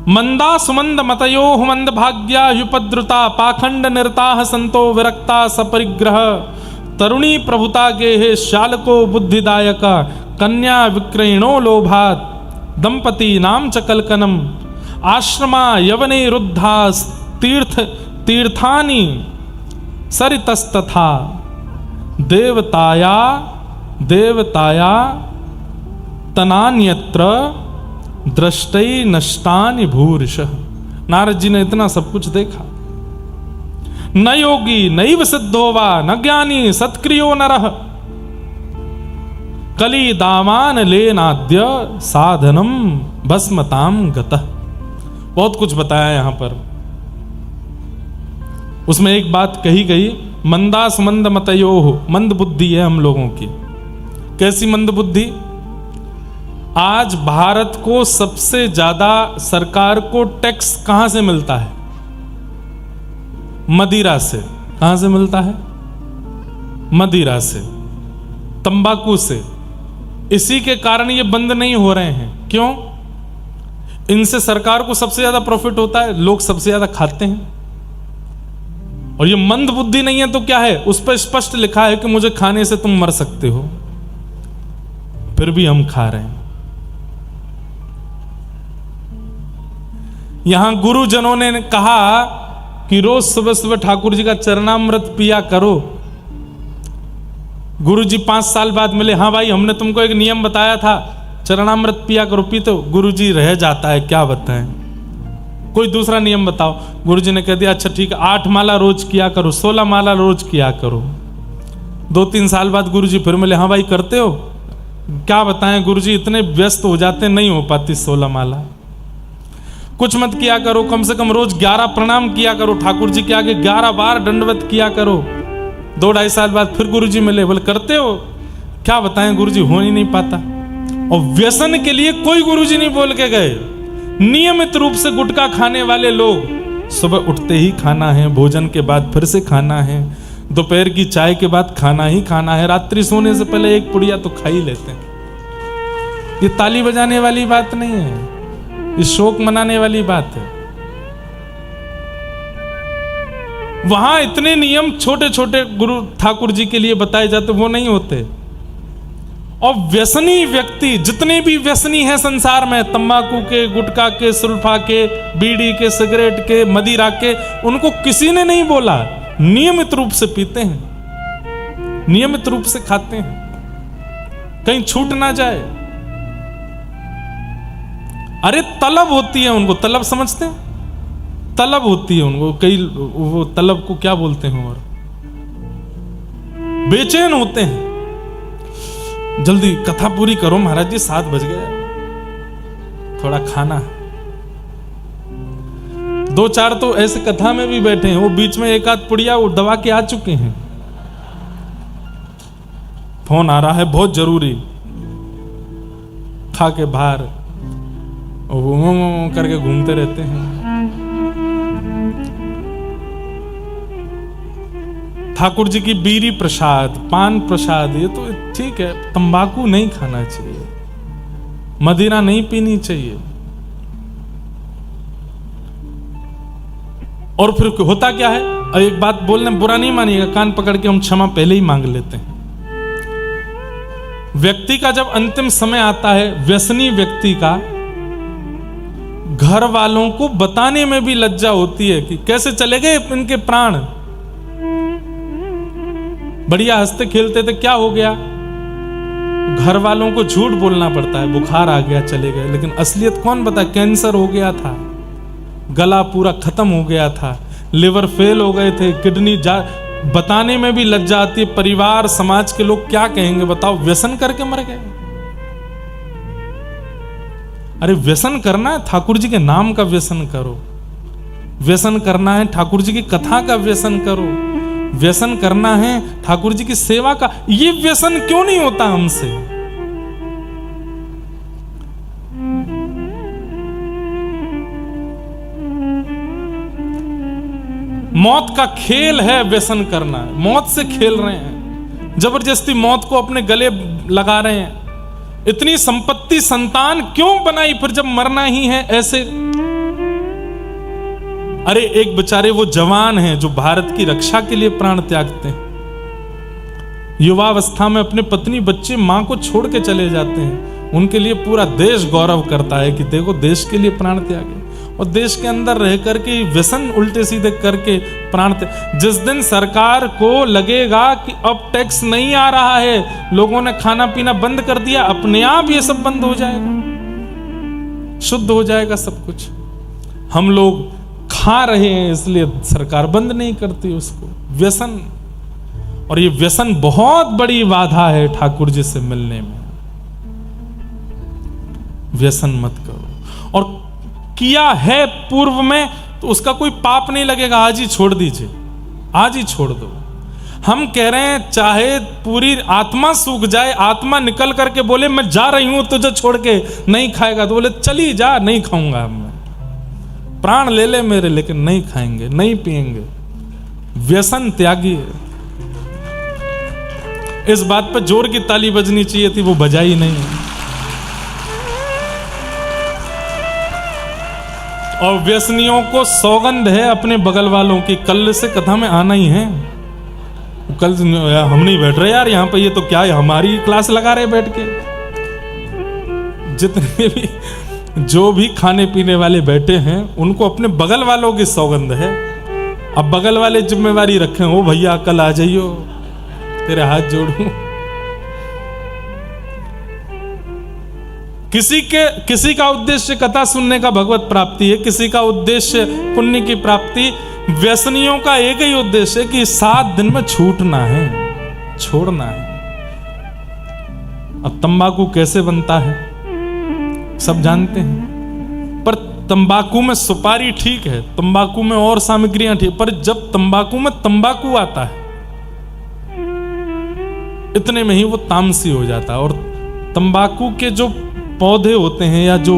मंदा सुमंद मतयो मंद भाग्या युपद्रुता पाखंड निरता संतो विरक्ता सपरिग्रह तरुणी प्रभुता के हे शालको बुद्धिदायक कन्या विक्रयणो लोभात दंपति नाम च कलकनम आश्रमा यवने रुद्धा तीर्थ तीर्थानि सरितस्तथा देवताया देवताया तनान्यत्र दृष्टै नष्टानि भूरिशः। नारद जी ने इतना सब कुछ देखा। न योगी नैव सिद्धो वा न ज्ञानी सत्क्रियो नरः कली दामान लेनाद्य साधनम भस्मताम गतः। बहुत कुछ बताया यहां पर। उसमें एक बात कही गई, मंदास मंद मतयोः, मंद बुद्धि है हम लोगों की। कैसी मंद बुद्धि? आज भारत को सबसे ज्यादा सरकार को टैक्स कहां से मिलता है? मदिरा से। कहां से मिलता है? मदिरा से, तंबाकू से। इसी के कारण ये बंद नहीं हो रहे हैं। क्यों? इनसे सरकार को सबसे ज्यादा प्रॉफिट होता है, लोग सबसे ज्यादा खाते हैं। और ये मंद बुद्धि नहीं है तो क्या है? उस पर स्पष्ट लिखा है कि मुझे खाने से तुम मर सकते हो, फिर भी हम खा रहे हैं। यहां गुरुजनों ने कहा कि रोज सुबह सुबह ठाकुर जी का चरणामृत पिया करो। गुरु जी 5 साल बाद मिले, हाँ भाई हमने तुमको एक नियम बताया था, चरणामृत पिया करो। पीते हो? गुरु जी रह जाता है, क्या बताएं, कोई दूसरा नियम बताओ। गुरु जी ने कह दिया अच्छा ठीक है, 8 माला रोज किया करो, 16 माला रोज किया करो। 2-3 साल बाद गुरु जी फिर मिले, हाँ भाई करते हो? क्या बताएं गुरु जी, इतने व्यस्त हो जाते, नहीं हो पाती 16 माला। कुछ मत किया करो, कम से कम रोज 11 प्रणाम किया करो, ठाकुर जी के आगे 11 बार दंडवत किया करो। 2-2.5 साल बाद फिर गुरु जी मिले, बोले करते हो? क्या बताएं गुरु जी, हो ही नहीं पाता। और व्यसन के लिए कोई गुरु जी नहीं बोल के गए। नियमित रूप से गुटखा खाने वाले लोग सुबह उठते ही खाना है, भोजन के बाद फिर से खाना है, दोपहर की चाय के बाद खाना ही खाना है, रात्रि सोने से पहले एक पुड़िया तो खा ही लेते हैं। ये ताली बजाने वाली बात नहीं है, ये शोक मनाने वाली बात है। वहां इतने नियम छोटे छोटे गुरु ठाकुर जी के लिए बताए जाते, वो नहीं होते। और व्यसनी व्यक्ति, जितने भी व्यसनी हैं संसार में, तंबाकू के, गुटखा के, सुल्फा के, बीड़ी के, सिगरेट के, मदिरा के, उनको किसी ने नहीं बोला। नियमित रूप से पीते हैं, नियमित रूप से खाते हैं, कहीं छूट ना जाए। अरे तलब होती है उनको, तलब समझते हैं? तलब होती है उनको, कई वो तलब को क्या बोलते हैं, और बेचैन होते हैं। जल्दी कथा पूरी करो महाराज जी, 7 बज गए, थोड़ा खाना। 2-4 तो ऐसे कथा में भी बैठे हैं, वो बीच में एक आध पुड़िया वो दबा के आ चुके हैं, फोन आ रहा है बहुत जरूरी, खा के बाहर वो करके घूमते रहते हैं। ठाकुर जी की बीड़ी प्रसाद, पान प्रसाद, ये तो ठीक है, तंबाकू नहीं खाना चाहिए, मदिरा नहीं पीनी चाहिए। और फिर होता क्या है, एक बात बोलने बुरा नहीं मानिएगा, कान पकड़ के हम क्षमा पहले ही मांग लेते हैं। व्यक्ति का जब अंतिम समय आता है, व्यसनी व्यक्ति का, घर वालों को बताने में भी लज्जा होती है कि कैसे चले गए इनके प्राण। बढ़िया हंसते खेलते थे, क्या हो गया? घर वालों को झूठ बोलना पड़ता है, बुखार आ गया चले गए, लेकिन असलियत कौन बता? कैंसर हो गया था, गला पूरा खत्म हो गया था, लिवर फेल हो गए थे, किडनी जा, बताने में भी लज्जा आती है। परिवार समाज के लोग क्या कहेंगे बताओ, व्यसन करके मर गए। अरे व्यसन करना है, ठाकुर जी के नाम का व्यसन करो। व्यसन करना है, ठाकुर जी की कथा का व्यसन करो। व्यसन करना है ठाकुर जी की सेवा का। ये व्यसन क्यों नहीं होता हमसे? मौत का खेल है व्यसन करना, मौत से खेल रहे हैं, जबरदस्ती मौत को अपने गले लगा रहे हैं। इतनी संपत्ति संतान क्यों बनाई फिर जब मरना ही है ऐसे? अरे एक बेचारे वो जवान हैं जो भारत की रक्षा के लिए प्राण त्यागते हैं, युवावस्था में अपने पत्नी बच्चे मां को छोड़ के चले जाते हैं, उनके लिए पूरा देश गौरव करता है कि देखो देश के लिए प्राण त्यागे। और देश के अंदर रह करके व्यसन उल्टे सीधे करके प्राण त्याग। जिस दिन सरकार को लगेगा कि अब टैक्स नहीं आ रहा है, लोगों ने खाना पीना बंद कर दिया, अपने आप ये सब बंद हो जाएगा, शुद्ध हो जाएगा सब कुछ। हम लोग खा रहे हैं इसलिए सरकार बंद नहीं करती उसको, व्यसन। और ये व्यसन बहुत बड़ी बाधा है ठाकुर जी से मिलने में। व्यसन मत करो, और किया है पूर्व में तो उसका कोई पाप नहीं लगेगा, आज ही छोड़ दीजिए, आज ही छोड़ दो। हम कह रहे हैं चाहे पूरी आत्मा सूख जाए, आत्मा निकल करके बोले मैं जा रही हूं तुझे छोड़ के, नहीं खाएगा तो बोले चली जा, नहीं खाऊंगा मैं, प्राण ले ले मेरे, लेकिन नहीं खाएंगे, नहीं पिएंगे। व्यसन त्यागी है। इस बात पर जोर की ताली बजनी चाहिए थी, वो बजाई नहीं। और व्यसनियों को सौगंध है अपने बगल वालों की, कल से कथा में आना ही है। कल हम नहीं बैठ रहे यार यहाँ पे, ये तो क्या है, हमारी क्लास लगा रहे बैठ के। जितने भी जो भी खाने पीने वाले बैठे हैं उनको अपने बगल वालों की सौगंध है। अब बगल वाले जिम्मेवारी रखें, ओ भैया कल आ जाइयो, तेरे हाथ जोड़ूं। किसी का उद्देश्य कथा सुनने का भगवत प्राप्ति है, किसी का उद्देश्य पुण्य की प्राप्ति। व्यसनियों का एक ही उद्देश्य है कि 7 दिन में छूटना है, छोड़ना है। अब तंबाकू कैसे बनता है सब जानते हैं, पर तंबाकू में सुपारी ठीक है, तंबाकू में और सामग्रियां ठीक, पर जब तंबाकू में तंबाकू आता है इतने में ही वो तामसी हो जाता है। और तंबाकू के जो पौधे होते हैं या जो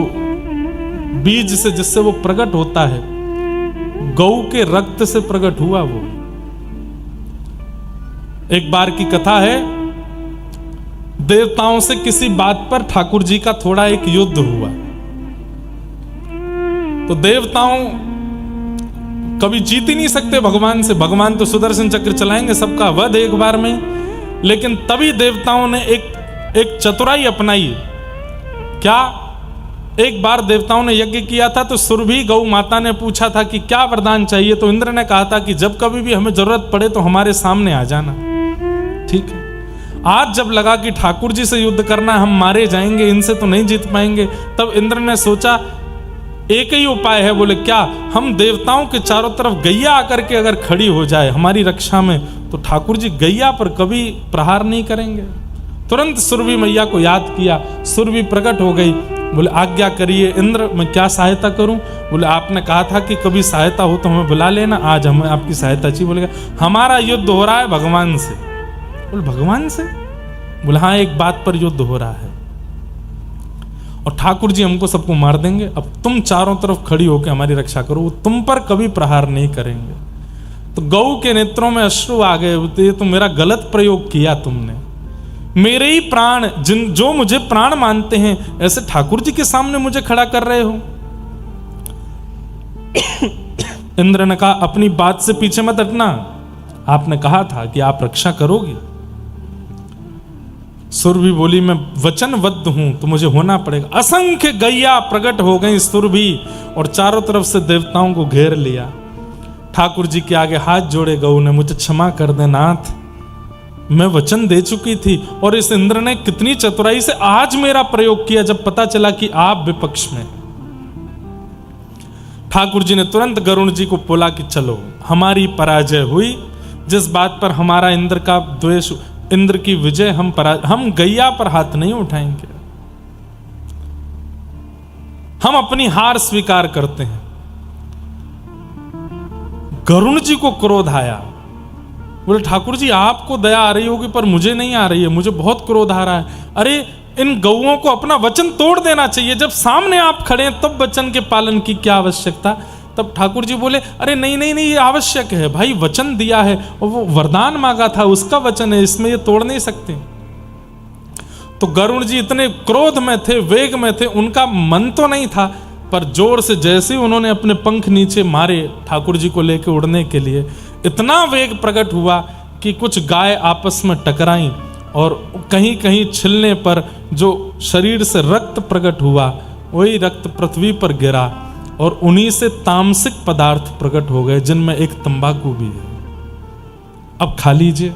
बीज से जिससे वो प्रकट होता है, गौ के रक्त से प्रकट हुआ वो। एक बार की कथा है, देवताओं से किसी बात पर ठाकुर जी का थोड़ा एक युद्ध हुआ। तो देवताओं कभी जीत ही नहीं सकते भगवान से, भगवान तो सुदर्शन चक्र चलाएंगे सबका वध एक बार में। लेकिन तभी देवताओं ने एक चतुराई अपनाई। क्या? एक बार देवताओं ने यज्ञ किया था तो सुरभि गौ माता ने पूछा था कि क्या वरदान चाहिए, तो इंद्र ने कहा था कि जब कभी भी हमें जरूरत पड़े तो हमारे सामने आ जाना। ठीक है, आज जब लगा कि ठाकुर जी से युद्ध करना, हम मारे जाएंगे, इनसे तो नहीं जीत पाएंगे, तब इंद्र ने सोचा एक ही उपाय है। बोले क्या? हम देवताओं के चारों तरफ गैया आकर के अगर खड़ी हो जाए हमारी रक्षा में, तो ठाकुर जी गैया पर कभी प्रहार नहीं करेंगे। तुरंत सुरभि मैया को याद किया, सुरभि प्रकट हो गई। बोले आज्ञा करिए इंद्र, मैं क्या सहायता करूं? बोले आपने कहा था कि कभी सहायता हो तो हमें बुला लेना, आज हमें आपकी सहायता चाहिए। बोलेगा हमारा युद्ध हो रहा है भगवान से। बोले भगवान से? बोले हाँ, एक बात पर युद्ध हो रहा है और ठाकुर जी हमको सबको मार देंगे, अब तुम चारों तरफ खड़ी होकर हमारी रक्षा करो, वो तुम पर कभी प्रहार नहीं करेंगे। तो गऊ के नेत्रों में अश्रु आ गए, ये तो मेरा गलत प्रयोग किया तुमने, मेरे ही प्राण जो मुझे प्राण मानते हैं ऐसे ठाकुर जी के सामने मुझे खड़ा कर रहे हो। इंद्र ने कहा अपनी बात से पीछे मत हटना, आपने कहा था कि आप रक्षा करोगे। सुरभि बोली मैं वचनबद्ध हूं तो मुझे होना पड़ेगा। असंख्य गैया प्रकट हो गई सुरभि और चारों तरफ से देवताओं को घेर लिया। ठाकुर जी के आगे हाथ जोड़े गऊ ने, मुझे क्षमा कर दे नाथ, मैं वचन दे चुकी थी और इस इंद्र ने कितनी चतुराई से आज मेरा प्रयोग किया जब पता चला कि आप विपक्ष में। ठाकुर जी ने तुरंत गरुण जी को बोला कि चलो हमारी पराजय हुई, जिस बात पर हमारा इंद्र का द्वेष, इंद्र की विजय, हम गैया पर हाथ नहीं उठाएंगे, हम अपनी हार स्वीकार करते हैं। गरुण जी को क्रोध आया, बोले ठाकुर जी आपको दया आ रही होगी पर मुझे नहीं आ रही है, मुझे बहुत क्रोध आ रहा है। अरे इन गौओं को अपना वचन तोड़ देना चाहिए, जब सामने आप खड़े हैं तब वचन के पालन की क्या आवश्यकता। तब ठाकुर जी बोले अरे नहीं नहीं नहीं, ये आवश्यक है भाई, वचन दिया है और वो वरदान मांगा था, उसका वचन है, इसमें ये तोड़ नहीं सकते। तो गरुण जी इतने क्रोध में थे, वेग में थे, उनका मन तो नहीं था, पर जोर से जैसे ही उन्होंने अपने पंख नीचे मारे ठाकुर जी को लेकर उड़ने के लिए, इतना वेग प्रकट हुआ कि कुछ गाय आपस में टकराई और कहीं कहीं छिलने पर जो शरीर से रक्त प्रकट हुआ वही रक्त पृथ्वी पर गिरा और उन्हीं से तामसिक पदार्थ प्रकट हो गए जिनमें एक तंबाकू भी है। अब खा लीजिए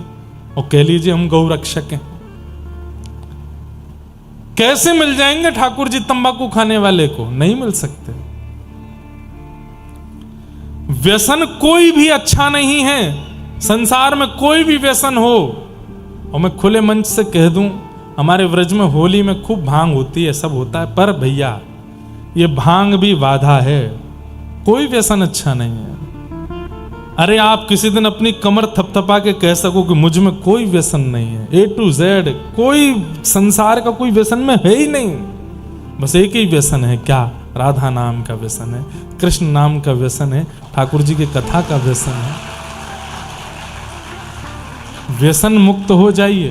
और कह लीजिए हम गौ रक्षक हैं। कैसे मिल जाएंगे ठाकुर जी तंबाकू खाने वाले को? नहीं मिल सकते। व्यसन कोई भी अच्छा नहीं है, संसार में कोई भी व्यसन हो। और मैं खुले मंच से कह दूं, हमारे व्रज में होली में खूब भांग होती है, सब होता है, पर भैया ये भांग भी बाधा है, कोई व्यसन अच्छा नहीं है। अरे आप किसी दिन अपनी कमर थपथपा के कह सको कि मुझ में कोई व्यसन नहीं है, A to Z कोई संसार का कोई व्यसन में है ही नहीं। बस एक ही व्यसन है, क्या? राधा नाम का व्यसन है, कृष्ण नाम का व्यसन है, ठाकुर जी की कथा का व्यसन है। व्यसन मुक्त हो जाइए।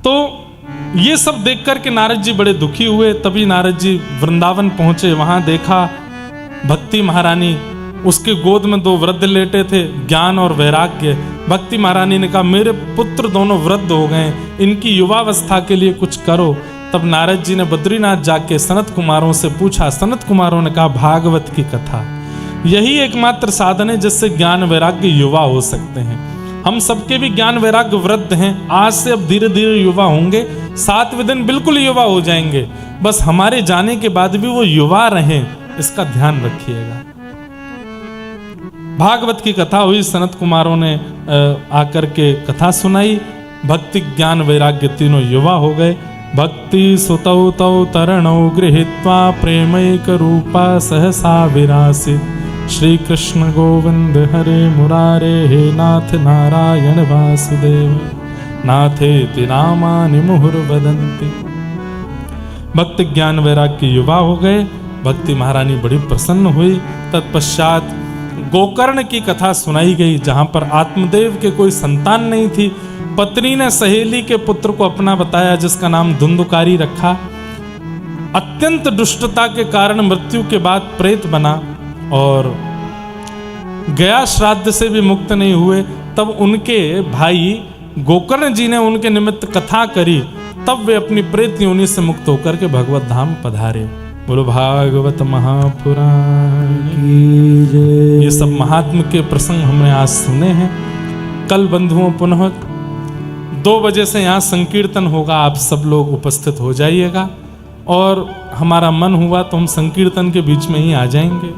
तो ये सब देख करके नारद जी बड़े दुखी हुए। तभी नारद जी वृंदावन पहुंचे, वहां देखा भक्ति महारानी, उसके गोद में दो वृद्ध लेटे थे, ज्ञान और वैराग्य। भक्ति महारानी ने कहा मेरे पुत्र दोनों वृद्ध हो गए, इनकी युवावस्था के लिए कुछ करो। तब नारद जी ने बद्रीनाथ जाके सनत कुमारों से पूछा। सनत कुमारों ने कहा भागवत की कथा, यही एकमात्र साधन है जिससे ज्ञान वैराग्य युवा हो सकते हैं। हम सबके भी ज्ञान वैराग्य वृद्ध हैं, आज से अब धीरे धीरे युवा होंगे, 7वें दिन बिल्कुल युवा हो जाएंगे। बस हमारे जाने के बाद भी वो युवा रहें, इसका ध्यान रखिएगा। भागवत की कथा हुई, सनत कुमारों ने आकर के कथा सुनाई। भक्ति ज्ञान वैराग्य तीनों युवा हो गए। भक्ति सुतौ तौ तरणौ गृहीत्वा प्रेमैक रूपा सहसा विरासित। श्री कृष्ण गोविंद हरे मुरारे हे नाथ नारायण वासुदेव नाथेति नामानि मुहुर्वदन्ति। भक्ति ज्ञान वैराग्य युवा हो गए। भक्ति महारानी बड़ी प्रसन्न हुई। तत्पश्चात गोकर्ण की कथा सुनाई गई, जहां पर आत्मदेव के कोई संतान नहीं थी। पत्नी ने सहेली के पुत्र को अपना बताया, जिसका नाम धुंधुकारी रखा। अत्यंत दुष्टता के कारण मृत्यु के बाद प्रेत बना और गया श्राद्ध से भी मुक्त नहीं हुए। तब उनके भाई गोकर्ण जी ने उनके निमित्त कथा करी, तब वे अपनी प्रेत योनि से मुक्त होकर के भगवत धाम पधारे। बोलो भागवत महापुराण की जय। ये सब महात्म के प्रसंग हमने आज सुने हैं। कल बंधुओं पुनः 2 बजे से यहाँ संकीर्तन होगा, आप सब लोग उपस्थित हो जाइएगा। और हमारा मन हुआ तो हम संकीर्तन के बीच में ही आ जाएंगे,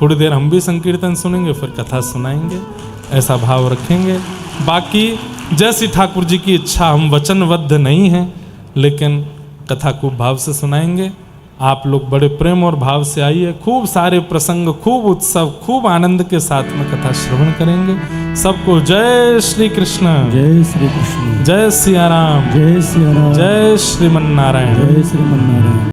थोड़ी देर हम भी संकीर्तन सुनेंगे, फिर कथा सुनाएंगे, ऐसा भाव रखेंगे। बाकी जैसी ठाकुर जी की इच्छा, हम वचनबद्ध नहीं हैं, लेकिन कथा को भाव से सुनाएंगे। आप लोग बड़े प्रेम और भाव से आइए, खूब सारे प्रसंग, खूब उत्सव, खूब आनंद के साथ में कथा श्रवण करेंगे। सबको जय श्री कृष्ण, जय श्री कृष्ण, जय सिया राम, जय सिया राम, जय श्रीमन नारायण। जय श्रीमन नारायण।